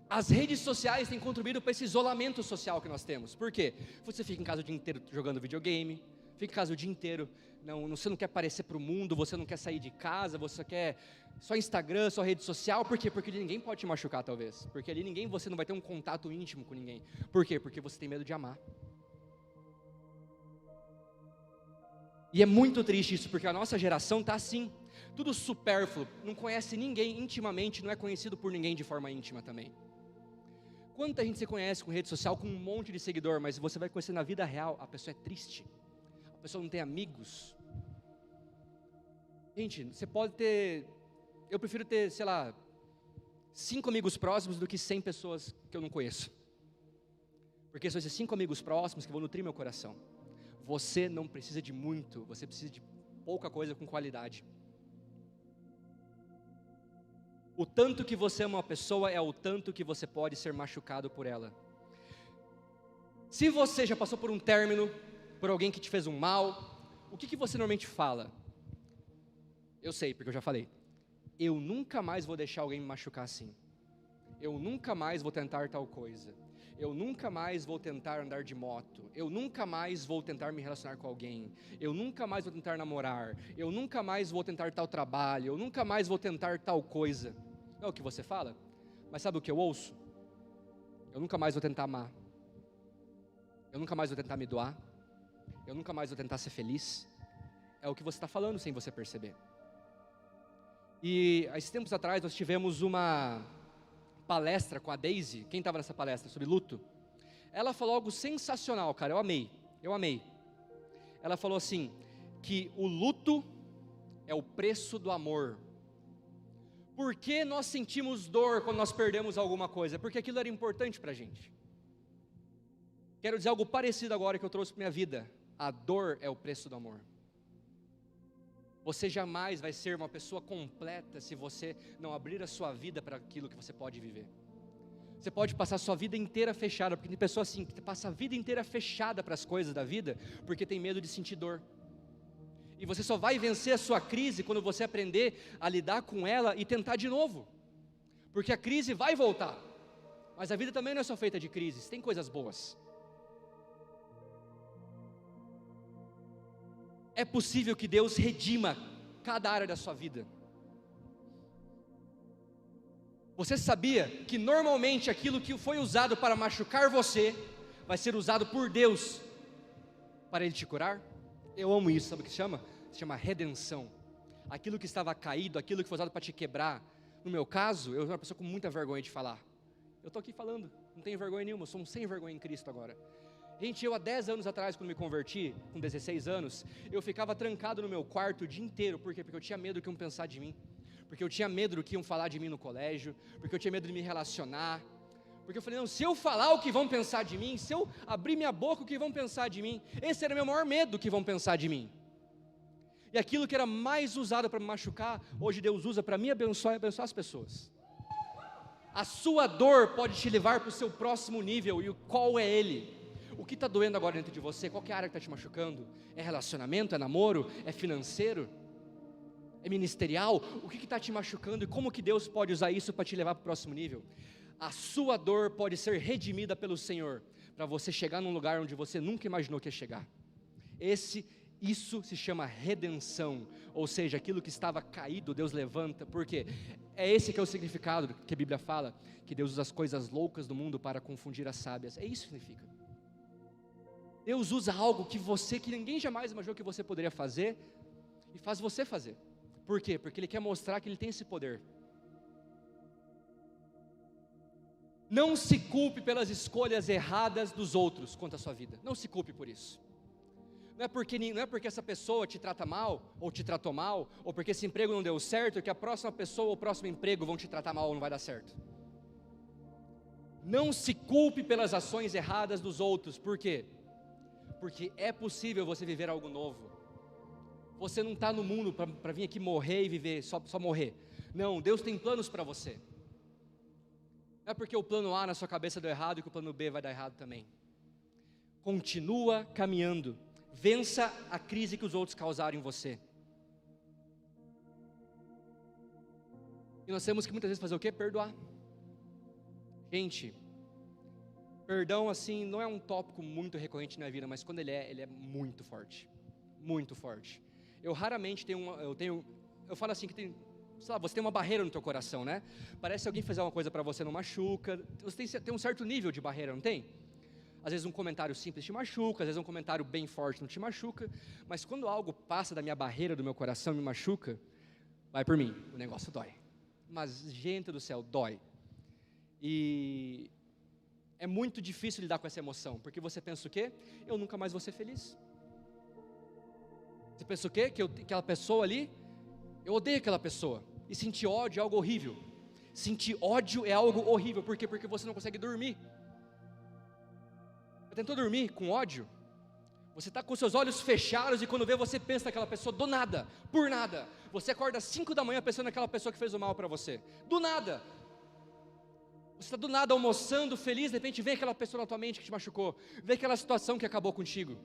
as redes sociais têm contribuído para esse isolamento social que nós temos. Por quê? Você fica em casa o dia inteiro jogando videogame, fica em casa o dia inteiro, você não quer aparecer para o mundo, você não quer sair de casa, você quer só Instagram, só rede social. Por quê? Porque ninguém pode te machucar talvez, porque ali você não vai ter um contato íntimo com ninguém. Por quê? Porque você tem medo de amar. E é muito triste isso, porque a nossa geração está assim, tudo supérfluo, não conhece ninguém intimamente, não é conhecido por ninguém de forma íntima também. Quanta gente você conhece com rede social, com um monte de seguidor, mas você vai conhecer na vida real, a pessoa é triste, a pessoa não tem amigos. Gente, você pode ter, eu prefiro ter, sei lá, 5 amigos próximos do que 100 pessoas que eu não conheço. Porque são esses 5 amigos próximos que vão nutrir meu coração. Você não precisa de muito, você precisa de pouca coisa com qualidade. O tanto que você ama uma pessoa é o tanto que você pode ser machucado por ela. Se você já passou por um término, por alguém que te fez um mal, o que você normalmente fala? Eu sei, porque eu já falei. Eu nunca mais vou deixar alguém me machucar assim. Eu nunca mais vou tentar tal coisa. Eu nunca mais vou tentar andar de moto. Eu nunca mais vou tentar me relacionar com alguém. Eu nunca mais vou tentar namorar. Eu nunca mais vou tentar tal trabalho. Eu nunca mais vou tentar tal coisa. Não é o que você fala? Mas sabe o que eu ouço? Eu nunca mais vou tentar amar. Eu nunca mais vou tentar me doar. Eu nunca mais vou tentar ser feliz. É o que você está falando sem você perceber. E há esses tempos atrás nós tivemos uma palestra com a Daisy. Quem estava nessa palestra? Sobre luto. Ela falou algo sensacional, cara, eu amei. Ela falou assim, que o luto é o preço do amor. Por que nós sentimos dor quando nós perdemos alguma coisa? Porque aquilo era importante para a gente. Quero dizer algo parecido agora que eu trouxe para minha vida. A dor é o preço do amor. Você jamais vai ser uma pessoa completa se você não abrir a sua vida para aquilo que você pode viver. Você pode passar a sua vida inteira fechada, porque tem pessoas assim, que passam a vida inteira fechada para as coisas da vida, porque tem medo de sentir dor. E você só vai vencer a sua crise quando você aprender a lidar com ela e tentar de novo. Porque a crise vai voltar. Mas a vida também não é só feita de crises, tem coisas boas. É possível que Deus redima cada área da sua vida. Você sabia que normalmente aquilo que foi usado para machucar você, vai ser usado por Deus para Ele te curar? Eu amo isso, sabe o que se chama? Se chama redenção. Aquilo que estava caído, aquilo que foi usado para te quebrar. No meu caso, eu sou uma pessoa com muita vergonha de falar. Eu estou aqui falando, não tenho vergonha nenhuma, eu sou um sem vergonha em Cristo agora. Gente, eu há 10 anos atrás, quando me converti, com 16 anos, eu ficava trancado no meu quarto o dia inteiro. Por quê? Porque eu tinha medo do que iam pensar de mim. Porque eu tinha medo do que iam falar de mim no colégio. Porque eu tinha medo de me relacionar. Porque eu falei, não, se eu falar o que vão pensar de mim, se eu abrir minha boca o que vão pensar de mim, esse era o meu maior medo, do que vão pensar de mim. E aquilo que era mais usado para me machucar, hoje Deus usa para me abençoar e abençoar as pessoas. A sua dor pode te levar para o seu próximo nível, e qual é ele? O que está doendo agora dentro de você? Qual que é a área que está te machucando? É relacionamento? É namoro? É financeiro? É ministerial? O que está te machucando e como que Deus pode usar isso para te levar para o próximo nível? A sua dor pode ser redimida pelo Senhor, para você chegar num lugar onde você nunca imaginou que ia chegar. Isso se chama redenção, ou seja, aquilo que estava caído, Deus levanta. Por quê? É esse que é o significado que a Bíblia fala, que Deus usa as coisas loucas do mundo para confundir as sábias. É isso que significa. Deus usa algo que ninguém jamais imaginou que você poderia fazer, e faz você fazer. Por quê? Porque Ele quer mostrar que Ele tem esse poder. Não se culpe pelas escolhas erradas dos outros quanto à sua vida. Não se culpe por isso. Não é porque essa pessoa te trata mal, ou te tratou mal, ou porque esse emprego não deu certo, que a próxima pessoa ou o próximo emprego vão te tratar mal ou não vai dar certo. Não se culpe pelas ações erradas dos outros. Por quê? Porque é possível você viver algo novo. Você não está no mundo para vir aqui morrer e viver, só morrer. Não, Deus tem planos para você. Não é porque o plano A na sua cabeça deu errado que o plano B vai dar errado também. Continua caminhando. Vença a crise que os outros causaram em você. E nós temos que muitas vezes fazer o quê? Perdoar. Gente, perdão assim não é um tópico muito recorrente na vida, mas quando ele é muito forte. Muito forte. Eu raramente eu falo assim que tem, sei lá, você tem uma barreira no teu coração, né? Parece que alguém fizer uma coisa para você não machuca. Você tem um certo nível de barreira, não tem? Às vezes um comentário simples te machuca, às vezes um comentário bem forte não te machuca, mas quando algo passa da minha barreira, do meu coração, me machuca, vai por mim, o negócio dói. Mas, gente do céu, dói. E é muito difícil lidar com essa emoção, porque você pensa o quê? Eu nunca mais vou ser feliz. Você pensa o quê? Que aquela pessoa ali, Eu odeio aquela pessoa. E sentir ódio é algo horrível. Sentir ódio é algo horrível. Por quê? Porque você não consegue dormir. Você tentou dormir com ódio? Você está com seus olhos fechados e quando vê você pensa naquela pessoa do nada, por nada. Você acorda às 5 da manhã pensando naquela pessoa que fez o mal para você. Do nada. Você está do nada almoçando, feliz, de repente vem aquela pessoa na tua mente que te machucou. Vê aquela situação que acabou contigo.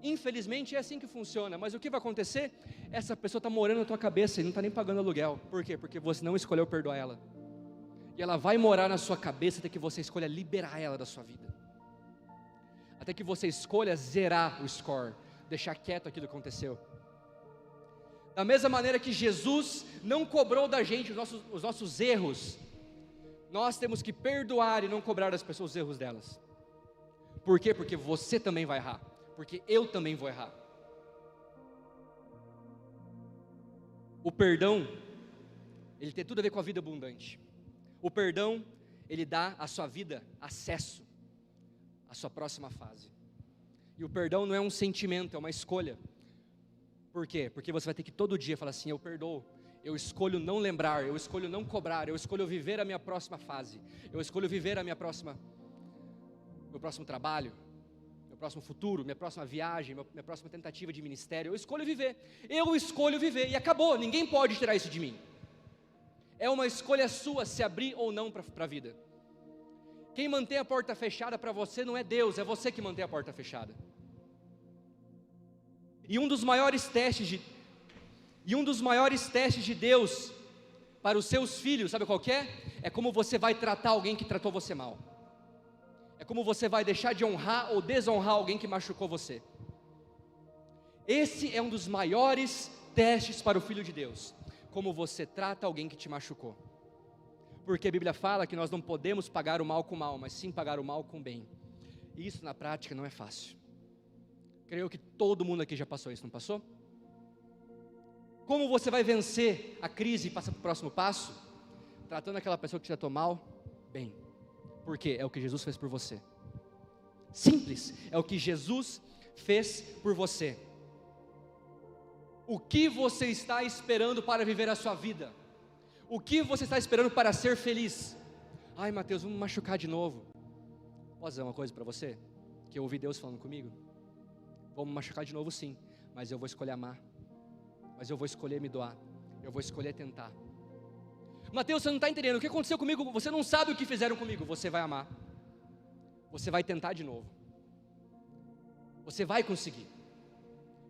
Infelizmente é assim que funciona, mas o que vai acontecer? Essa pessoa está morando na tua cabeça e não está nem pagando aluguel. Por quê? Porque você não escolheu perdoar ela. E ela vai morar na sua cabeça até que você escolha liberar ela da sua vida. Até que você escolha zerar o score, deixar quieto aquilo que aconteceu. Da mesma maneira que Jesus não cobrou da gente os nossos erros, nós temos que perdoar e não cobrar das pessoas os erros delas. Por quê? Porque você também vai errar. Porque eu também vou errar. O perdão, ele tem tudo a ver com a vida abundante. O perdão, ele dá à sua vida acesso à sua próxima fase. E o perdão não é um sentimento, é uma escolha. Por quê? Porque você vai ter que todo dia falar assim: eu perdoo, eu escolho não lembrar, eu escolho não cobrar, eu escolho viver a minha próxima fase, eu escolho viver meu próximo trabalho, meu próximo futuro, minha próxima viagem, minha próxima tentativa de ministério. Eu escolho viver e acabou, ninguém pode tirar isso de mim. É uma escolha sua se abrir ou não para a vida. Quem mantém a porta fechada para você não é Deus, é você que mantém a porta fechada. E um dos maiores testes de Deus para os seus filhos, sabe qual que é? É como você vai tratar alguém que tratou você mal. É como você vai deixar de honrar ou desonrar alguém que machucou você. Esse é um dos maiores testes para o Filho de Deus. Como você trata alguém que te machucou. Porque a Bíblia fala que nós não podemos pagar o mal com o mal, mas sim pagar o mal com o bem. E isso na prática não é fácil. Creio que todo mundo aqui já passou isso, não passou? Como você vai vencer a crise e passar para o próximo passo? Tratando aquela pessoa que te tratou mal, bem. Porque é o que Jesus fez por você. Simples, é o que Jesus fez por você. O que você está esperando para viver a sua vida? O que você está esperando para ser feliz? Ai, Mateus, vamos machucar de novo. Posso dizer uma coisa para você? Que eu ouvi Deus falando comigo? Vamos machucar de novo sim, mas eu vou escolher amar. Mas eu vou escolher me doar. Eu vou escolher tentar. Mateus, você não está entendendo, o que aconteceu comigo? Você não sabe o que fizeram comigo. Você vai amar. Você vai tentar de novo. Você vai conseguir.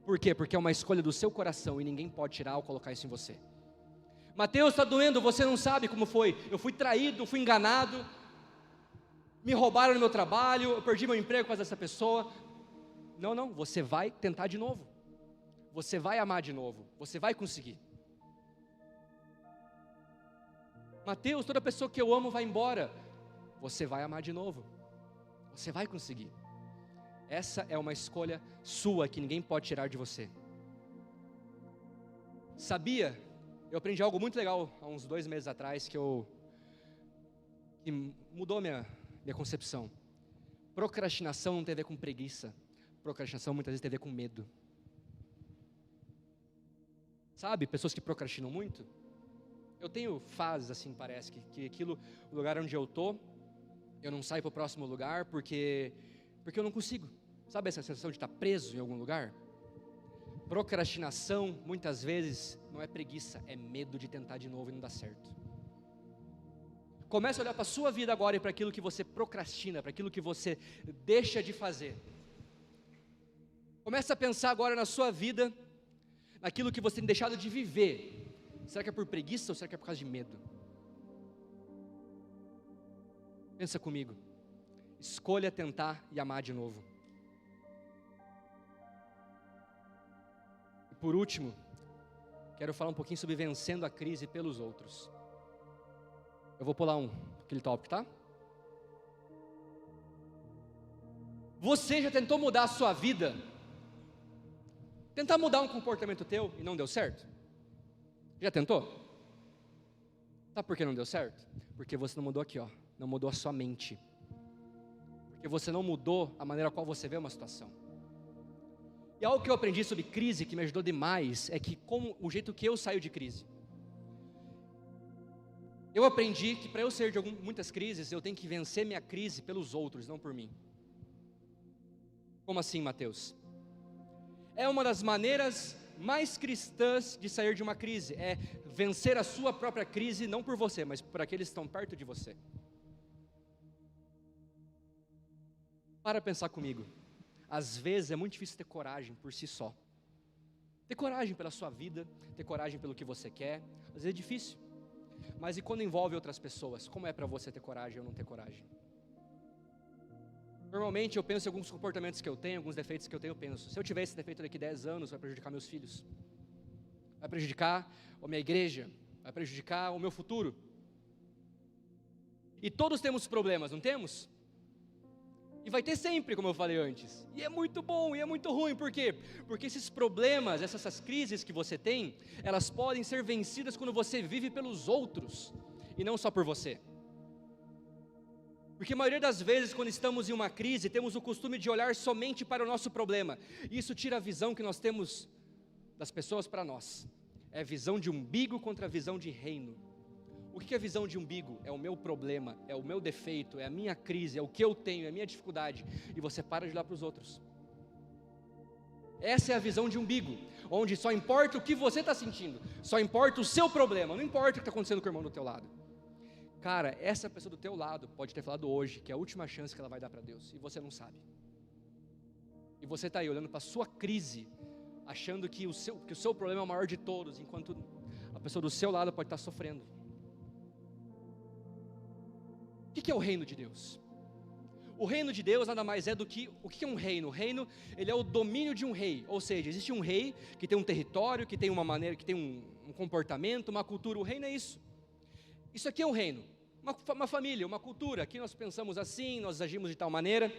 Por quê? Porque é uma escolha do seu coração e ninguém pode tirar ou colocar isso em você. Mateus, está doendo, você não sabe como foi. Eu fui traído, fui enganado, me roubaram no meu trabalho, eu perdi meu emprego por causa dessa pessoa. Não, você vai tentar de novo. Você vai amar de novo, você vai conseguir. Mateus, toda pessoa que eu amo vai embora. Você vai amar de novo. Você vai conseguir. Essa é uma escolha sua que ninguém pode tirar de você. Sabia? Eu aprendi algo muito legal há uns 2 meses atrás que mudou minha concepção. Procrastinação não tem a ver com preguiça. Procrastinação muitas vezes tem a ver com medo. Sabe, pessoas que procrastinam muito? Eu tenho fases assim, parece, que o lugar onde eu estou, eu não saio para o próximo lugar porque eu não consigo. Sabe essa sensação de estar preso em algum lugar? Procrastinação, muitas vezes, não é preguiça, é medo de tentar de novo e não dar certo. Comece a olhar para a sua vida agora e para aquilo que você procrastina, para aquilo que você deixa de fazer. Comece a pensar agora na sua vida, naquilo que você tem deixado de viver. Será que é por preguiça ou será que é por causa de medo? Pensa comigo. Escolha tentar e amar de novo. E por último, quero falar um pouquinho sobre vencendo a crise pelos outros. Eu vou pular aquele tópico, tá? Você já tentou mudar a sua vida? Tentar mudar um comportamento teu e não deu certo? Já tentou? Sabe por que não deu certo? Porque você não mudou aqui, não mudou a sua mente. Porque você não mudou a maneira qual você vê uma situação. E algo que eu aprendi sobre crise, que me ajudou demais, é que como o jeito que eu saio de crise. Eu aprendi que para eu sair de muitas crises, eu tenho que vencer minha crise pelos outros, não por mim. Como assim, Mateus? É uma das maneiras mais cristãs de sair de uma crise, é vencer a sua própria crise, não por você, mas por aqueles que estão perto de você. Para pensar comigo, às vezes é muito difícil ter coragem por si só, ter coragem pela sua vida, ter coragem pelo que você quer, às vezes é difícil, mas e quando envolve outras pessoas, como é para você ter coragem ou não ter coragem? Normalmente eu penso em alguns comportamentos que eu tenho, alguns defeitos que eu tenho, eu penso, se eu tiver esse defeito daqui 10 anos, vai prejudicar meus filhos, vai prejudicar a minha igreja, vai prejudicar o meu futuro. E todos temos problemas, não temos? E vai ter sempre, como eu falei antes, e é muito bom, e é muito ruim, por quê? Porque esses problemas, essas crises que você tem, elas podem ser vencidas quando você vive pelos outros, e não só por você. Porque a maioria das vezes, quando estamos em uma crise, temos o costume de olhar somente para o nosso problema. E isso tira a visão que nós temos das pessoas para nós. É a visão de umbigo contra a visão de reino. O que é a visão de umbigo? É o meu problema, é o meu defeito, é a minha crise, é o que eu tenho, é a minha dificuldade. E você para de olhar para os outros. Essa é a visão de umbigo, onde só importa o que você está sentindo, só importa o seu problema, não importa o que está acontecendo com o irmão do teu lado. Cara, essa pessoa do teu lado pode ter falado hoje que é a última chance que ela vai dar para Deus, e você não sabe. E você está aí olhando para a sua crise, achando que o seu problema é o maior de todos, enquanto a pessoa do seu lado pode estar sofrendo. O que é o reino de Deus? O reino de Deus nada mais é do que, o que é um reino? O reino, ele é o domínio de um rei, ou seja, existe um rei que tem um território, que tem uma maneira, que tem um comportamento, uma cultura. O reino é isso. Isso aqui é um reino, uma família, uma cultura. Aqui nós pensamos assim, nós agimos de tal maneira.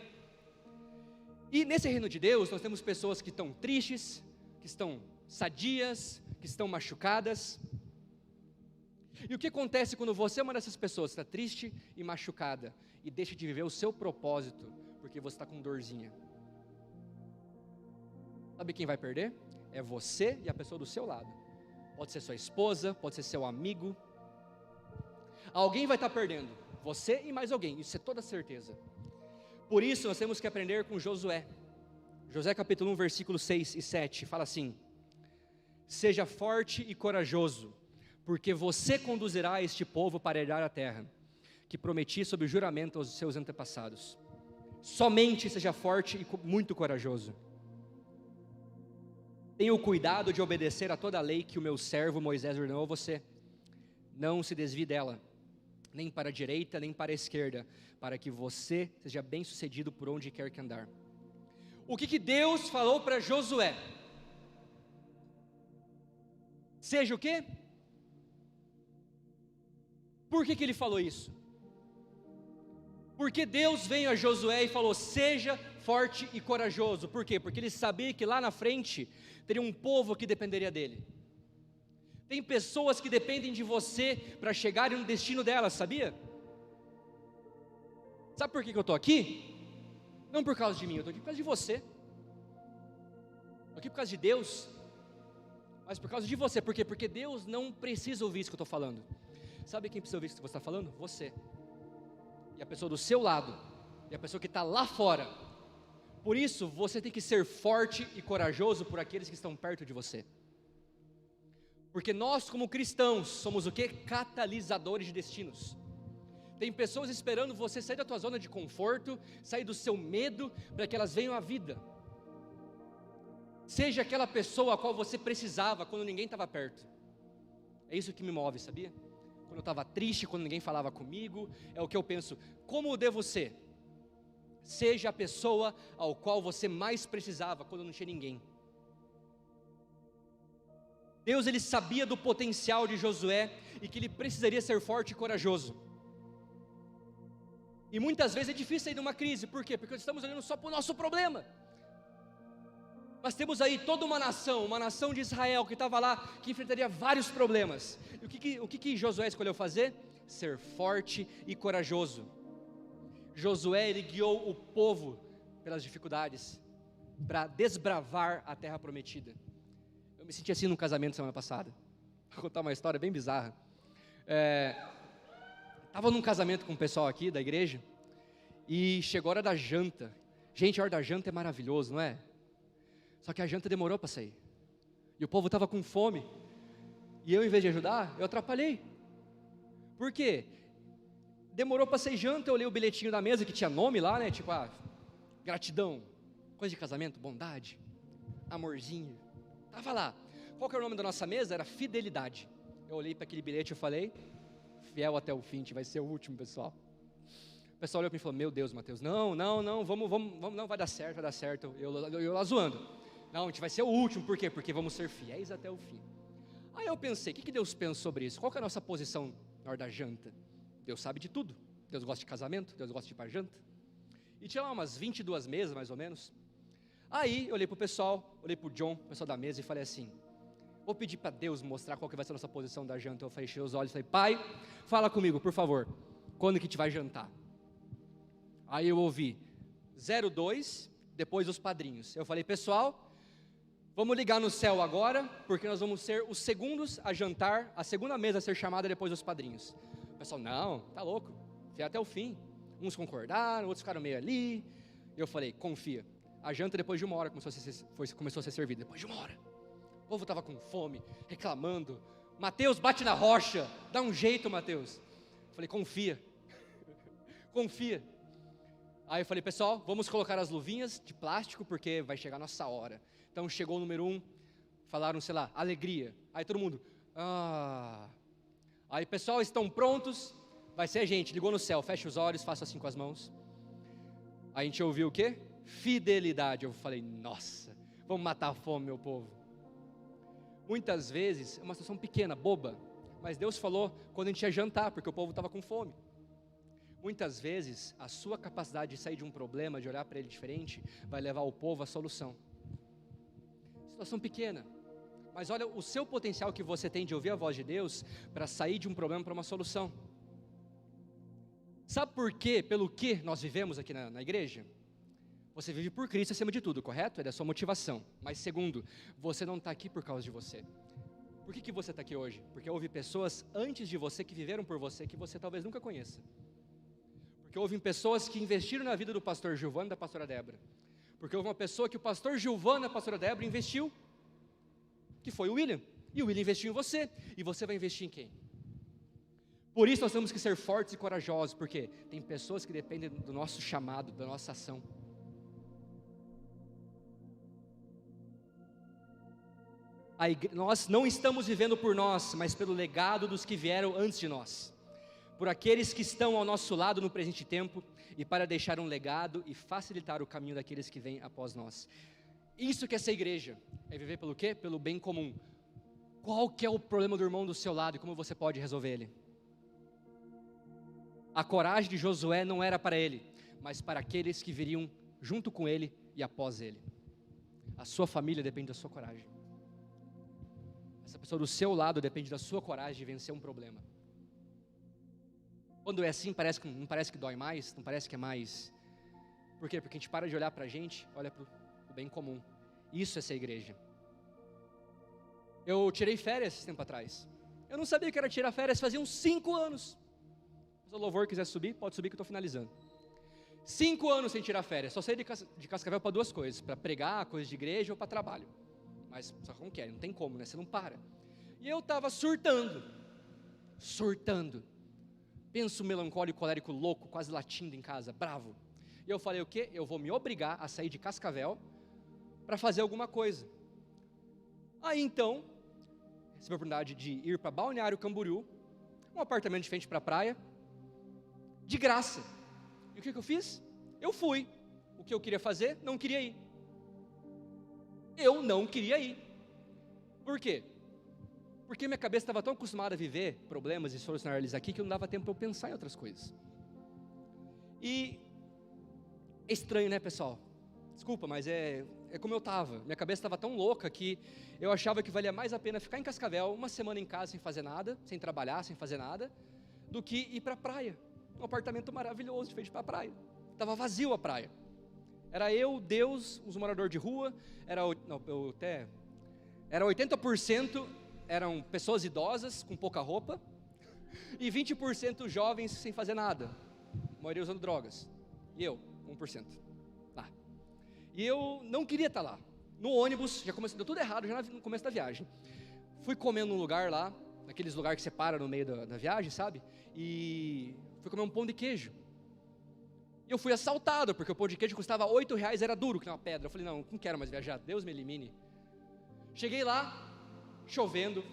E nesse reino de Deus, nós temos pessoas que estão tristes, que estão sadias, que estão machucadas. E o que acontece quando você é uma dessas pessoas, está triste e machucada, e deixa de viver o seu propósito, porque você está com dorzinha? Sabe quem vai perder? É você e a pessoa do seu lado. Pode ser sua esposa, pode ser seu amigo. Alguém vai estar perdendo, você e mais alguém, isso é toda certeza. Por isso nós temos que aprender com Josué. Josué capítulo 1, versículos 6 e 7, fala assim: seja forte e corajoso, porque você conduzirá este povo para herdar a terra, que prometi sob juramento aos seus antepassados. Somente seja forte e muito corajoso. Tenha o cuidado de obedecer a toda a lei que o meu servo Moisés ordenou a você. Não se desvie dela, nem para a direita, nem para a esquerda, para que você seja bem sucedido por onde quer que andar. O que Deus falou para Josué? Seja o quê? Por que ele falou isso? Porque Deus veio a Josué e falou: seja forte e corajoso. Por quê? Porque ele sabia que lá na frente teria um povo que dependeria dele. Tem pessoas que dependem de você para chegarem no destino delas, sabia? Sabe por que eu estou aqui? Não por causa de mim, eu estou aqui por causa de você. Estou aqui por causa de Deus, mas por causa de você. Por quê? Porque Deus não precisa ouvir isso que eu estou falando. Sabe quem precisa ouvir isso que você está falando? Você. E a pessoa do seu lado, e a pessoa que está lá fora. Por isso, você tem que ser forte e corajoso por aqueles que estão perto de você. Porque nós como cristãos somos o que? Catalisadores de destinos. Tem pessoas esperando você sair da tua zona de conforto, sair do seu medo, para que elas venham à vida. Seja aquela pessoa a qual você precisava quando ninguém estava perto. É isso que me move, sabia? Quando eu estava triste, quando ninguém falava comigo, é o que eu penso: como eu devo ser? Seja a pessoa ao qual você mais precisava quando não tinha ninguém. Deus, ele sabia do potencial de Josué e que ele precisaria ser forte e corajoso. E muitas vezes é difícil sair de uma crise. Por quê? Porque estamos olhando só para o nosso problema. Mas temos aí toda uma nação de Israel que estava lá, que enfrentaria vários problemas. E o que Josué escolheu fazer? Ser forte e corajoso. Josué, ele guiou o povo pelas dificuldades. para desbravar a terra prometida. Eu me senti assim num casamento semana passada. Vou contar uma história bem bizarra. Estava num casamento com o pessoal aqui da igreja, e chegou a hora da janta. Gente, a hora da janta é maravilhoso, não é? Só que a janta demorou para sair, e o povo estava com fome, e eu, em vez de ajudar, eu atrapalhei. Por quê? Demorou para sair janta, eu olhei o bilhetinho da mesa, que tinha nome lá, né, tipo, gratidão, coisa de casamento, bondade, amorzinho, estava lá. Qual que era o nome da nossa mesa? Era fidelidade. Eu olhei para aquele bilhete e falei, fiel até o fim, vai ser o último, pessoal. O pessoal olhou para mim e falou, meu Deus, Mateus, não, vamos, não, vai dar certo, eu lá zoando. Não, a gente vai ser o último, por quê? Porque vamos ser fiéis até o fim. Aí eu pensei, o que Deus pensa sobre isso? Qual que é a nossa posição na hora da janta? Deus sabe de tudo. Deus gosta de casamento, Deus gosta de ir para janta. E tinha lá umas 22 mesas, mais ou menos. Aí eu olhei para o pessoal, olhei para o John, o pessoal da mesa, e falei assim, vou pedir para Deus mostrar qual que vai ser a nossa posição da janta. Eu fechei os olhos e falei, pai, fala comigo, por favor, quando que a gente vai jantar? Aí eu ouvi 02, depois os padrinhos. Eu falei, pessoal, vamos ligar no céu agora, porque nós vamos ser os segundos a jantar, a segunda mesa a ser chamada depois dos padrinhos. O pessoal, não, tá louco, foi até o fim. Uns concordaram, outros ficaram meio ali. Eu falei, confia, a janta depois de 1 hora começou a ser servida, depois de 1 hora. O povo estava com fome, reclamando. Mateus, bate na rocha, dá um jeito, Mateus. Eu falei, confia, confia. Aí eu falei, pessoal, vamos colocar as luvinhas de plástico, porque vai chegar a nossa hora. Então chegou o número 1, falaram, sei lá, alegria. Aí todo mundo, Aí, pessoal, estão prontos? Vai ser, gente, ligou no céu, fecha os olhos, faça assim com as mãos. Aí a gente ouviu o quê? Fidelidade. Eu falei, nossa, vamos matar a fome, meu povo. Muitas vezes, é uma situação pequena, boba, mas Deus falou quando a gente ia jantar, porque o povo estava com fome. Muitas vezes, a sua capacidade de sair de um problema, de olhar para ele diferente, vai levar o povo à solução. Situação pequena, mas olha o seu potencial que você tem de ouvir a voz de Deus, para sair de um problema para uma solução. Sabe por quê, pelo que nós vivemos aqui na igreja? Você vive por Cristo acima de tudo, correto? É da sua motivação. Mas segundo, você não está aqui por causa de você. Por que você está aqui hoje? Porque houve pessoas antes de você que viveram por você, que você talvez nunca conheça. Porque houve pessoas que investiram na vida do pastor Gilvano e da pastora Débora. Porque houve uma pessoa que o pastor Gilvano e a pastora Débora investiu, que foi o William. E o William investiu em você. E você vai investir em quem? Por isso nós temos que ser fortes e corajosos, porque tem pessoas que dependem do nosso chamado, da nossa ação. Nós não estamos vivendo por nós, mas pelo legado dos que vieram antes de nós. Por aqueles que estão ao nosso lado no presente tempo, e para deixar um legado e facilitar o caminho daqueles que vêm após nós. Isso que é ser igreja, é viver pelo quê? Pelo bem comum. Qual que é o problema do irmão do seu lado e como você pode resolver ele? A coragem de Josué não era para ele, mas para aqueles que viriam junto com ele e após ele. A sua família depende da sua coragem. Essa pessoa do seu lado depende da sua coragem de vencer um problema. Quando é assim, não parece que dói mais, não parece que é mais. Por quê? Porque a gente para de olhar para a gente, olha para o bem comum. Isso é ser igreja. Eu tirei férias esse tempo atrás. Eu não sabia que era tirar férias, fazia uns 5 anos. Se o louvor quiser subir, pode subir que eu estou finalizando. 5 anos sem tirar férias, só saí de Cascavel para 2 coisas, para pregar, coisas de igreja ou para trabalho. Mas só que não quer, não tem como, né? Você não para. E eu estava surtando. Penso melancólico, colérico, louco, quase latindo em casa, bravo. E eu falei, o quê? Eu vou me obrigar a sair de Cascavel para fazer alguma coisa. Aí então, recebi a oportunidade de ir para Balneário Camboriú, um apartamento de frente para a praia, de graça. E o que eu fiz? Eu fui. O que eu queria fazer? Não queria ir. Eu não queria ir. Por quê? Porque minha cabeça estava tão acostumada a viver problemas e solucionar eles aqui, que não dava tempo para eu pensar em outras coisas. E é estranho, né, pessoal? Desculpa, mas é como eu estava. Minha cabeça estava tão louca que eu achava que valia mais a pena ficar em Cascavel 1 semana em casa sem fazer nada, sem trabalhar, sem fazer nada, do que ir para a praia. Um apartamento maravilhoso de frente para a praia. Estava vazio a praia. Era eu, Deus, os moradores de rua, era 80% eram pessoas idosas com pouca roupa e 20% jovens sem fazer nada, a maioria usando drogas, e eu, 1% lá. E eu não queria estar lá. No ônibus, já começou, deu tudo errado já no começo da viagem. Fui comer num lugar lá, naqueles lugares que você para no meio da viagem, sabe? E fui comer um pão de queijo. E eu fui assaltado, porque o pão de queijo custava R$8, era duro que nem uma pedra. Eu falei, não quero mais viajar, Deus me elimine. Cheguei lá, chovendo,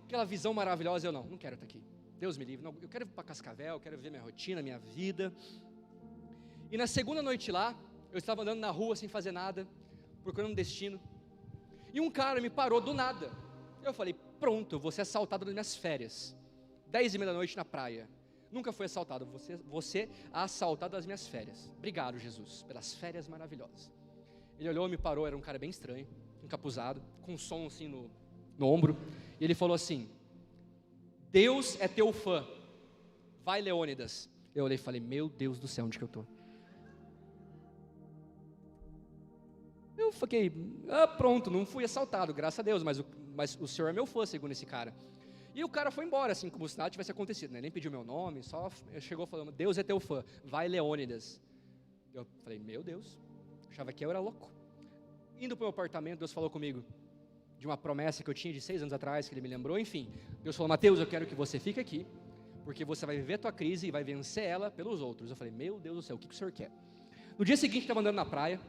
aquela visão maravilhosa, eu não quero estar aqui, Deus me livre, não, eu quero ir para Cascavel, eu quero viver minha rotina, minha vida. E na segunda noite lá, eu estava andando na rua sem fazer nada, procurando um destino, e um cara me parou do nada. Eu falei, pronto, eu vou ser assaltado nas minhas férias, 10h30 da noite na praia. Nunca fui assaltado, você assaltado nas minhas férias. Obrigado, Jesus, pelas férias maravilhosas. Ele olhou, me parou, era um cara bem estranho, encapuzado, com um som assim no ombro, e ele falou assim, Deus é teu fã, vai Leônidas. Eu olhei e falei, meu Deus do céu, onde que eu estou? Eu fiquei, pronto, não fui assaltado, graças a Deus, mas o senhor é meu fã, segundo esse cara. E o cara foi embora, assim, como se nada tivesse acontecido, né? Nem pediu meu nome, só chegou falando, Deus é teu fã, vai Leônidas. Eu falei, meu Deus, achava que eu era louco. Indo para o meu apartamento, Deus falou comigo, de uma promessa que eu tinha de 6 anos atrás, que ele me lembrou, enfim. Deus falou, Mateus, eu quero que você fique aqui, porque você vai viver a tua crise e vai vencer ela pelos outros. Eu falei, meu Deus do céu, o que o senhor quer? No dia seguinte, estava andando na praia,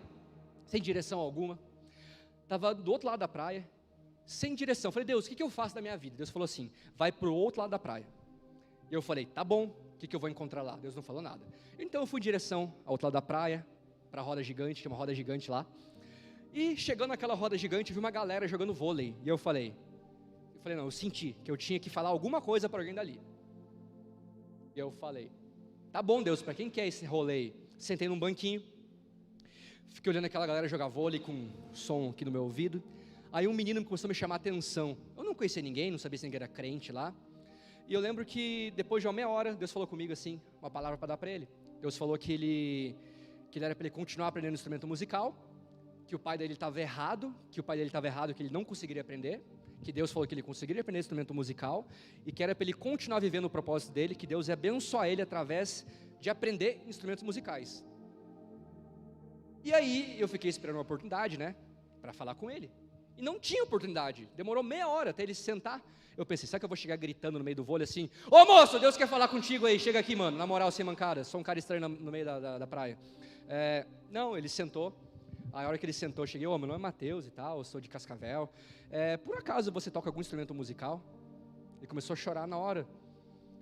sem direção alguma, estava do outro lado da praia, sem direção. Eu falei, Deus, o que eu faço da minha vida? Deus falou assim, vai para o outro lado da praia. E eu falei, tá bom, o que eu vou encontrar lá? Deus não falou nada. Então eu fui em direção ao outro lado da praia, para a roda gigante, tinha uma roda gigante lá. E chegando naquela roda gigante, vi uma galera jogando vôlei. E eu falei, não, eu senti que eu tinha que falar alguma coisa para alguém dali. E eu falei, tá bom, Deus, para quem quer esse rolê? Sentei num banquinho, fiquei olhando aquela galera jogar vôlei com som aqui no meu ouvido. Aí um menino começou a me chamar a atenção. Eu não conhecia ninguém, não sabia se ninguém era crente lá. E eu lembro que depois de uma meia hora, Deus falou comigo assim, uma palavra para dar para ele. Deus falou que ele era para ele continuar aprendendo instrumento musical, que o pai dele estava errado, que ele não conseguiria aprender, que Deus falou que ele conseguiria aprender instrumento musical, e que era para ele continuar vivendo o propósito dele, que Deus ia abençoar ele através de aprender instrumentos musicais. E aí eu fiquei esperando uma oportunidade, né, para falar com ele. E não tinha oportunidade, demorou meia hora até ele se sentar. Eu pensei, será que eu vou chegar gritando no meio do vôlei assim, ô moço, Deus quer falar contigo aí, chega aqui mano, na moral, sem mancada, sou um cara estranho no meio da praia. Não, ele sentou, a hora que ele sentou, eu cheguei, meu nome é Mateus e tal, eu sou de Cascavel, por acaso você toca algum instrumento musical? Ele começou a chorar na hora,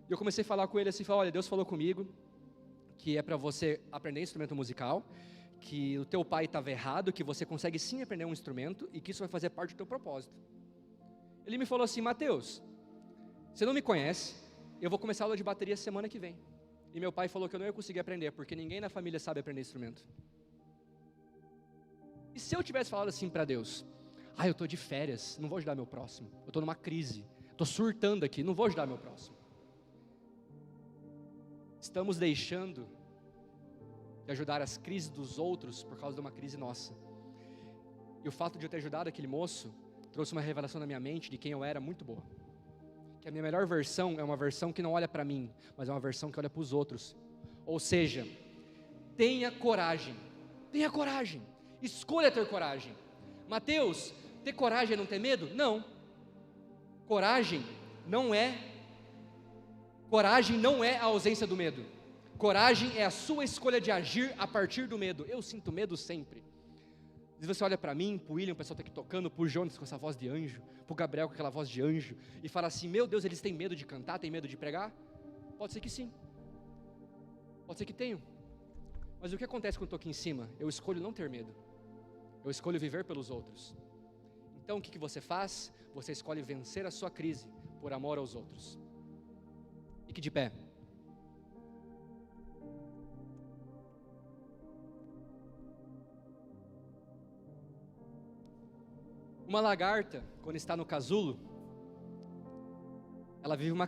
e eu comecei a falar com ele assim, olha, Deus falou comigo, que é para você aprender instrumento musical, que o teu pai estava errado, que você consegue sim aprender um instrumento e que isso vai fazer parte do teu propósito. Ele me falou assim, Mateus, você não me conhece, eu vou começar a aula de bateria semana que vem. E meu pai falou que eu não ia conseguir aprender, porque ninguém na família sabe aprender instrumento. E se eu tivesse falado assim para Deus, eu estou de férias, não vou ajudar meu próximo, eu estou numa crise, estou surtando aqui, não vou ajudar meu próximo. Estamos deixando de ajudar as crises dos outros por causa de uma crise nossa. E o fato de eu ter ajudado aquele moço trouxe uma revelação na minha mente de quem eu era muito boa. Que a minha melhor versão é uma versão que não olha para mim, mas é uma versão que olha para os outros. Ou seja, tenha coragem, escolha ter coragem. Mateus, ter coragem é não ter medo? Não. Coragem não é a ausência do medo. Coragem é a sua escolha de agir a partir do medo. Eu sinto medo sempre. Às vezes você olha para mim, para o William, o pessoal está aqui tocando, para o Jonas com essa voz de anjo, para o Gabriel com aquela voz de anjo, e fala assim, meu Deus, eles têm medo de cantar, têm medo de pregar? Pode ser que sim, pode ser que tenham, mas o que acontece quando eu estou aqui em cima? Eu escolho não ter medo, eu escolho viver pelos outros. Então o que você faz? Você escolhe vencer a sua crise por amor aos outros. Fique de pé. Uma lagarta, quando está no casulo, ela vive uma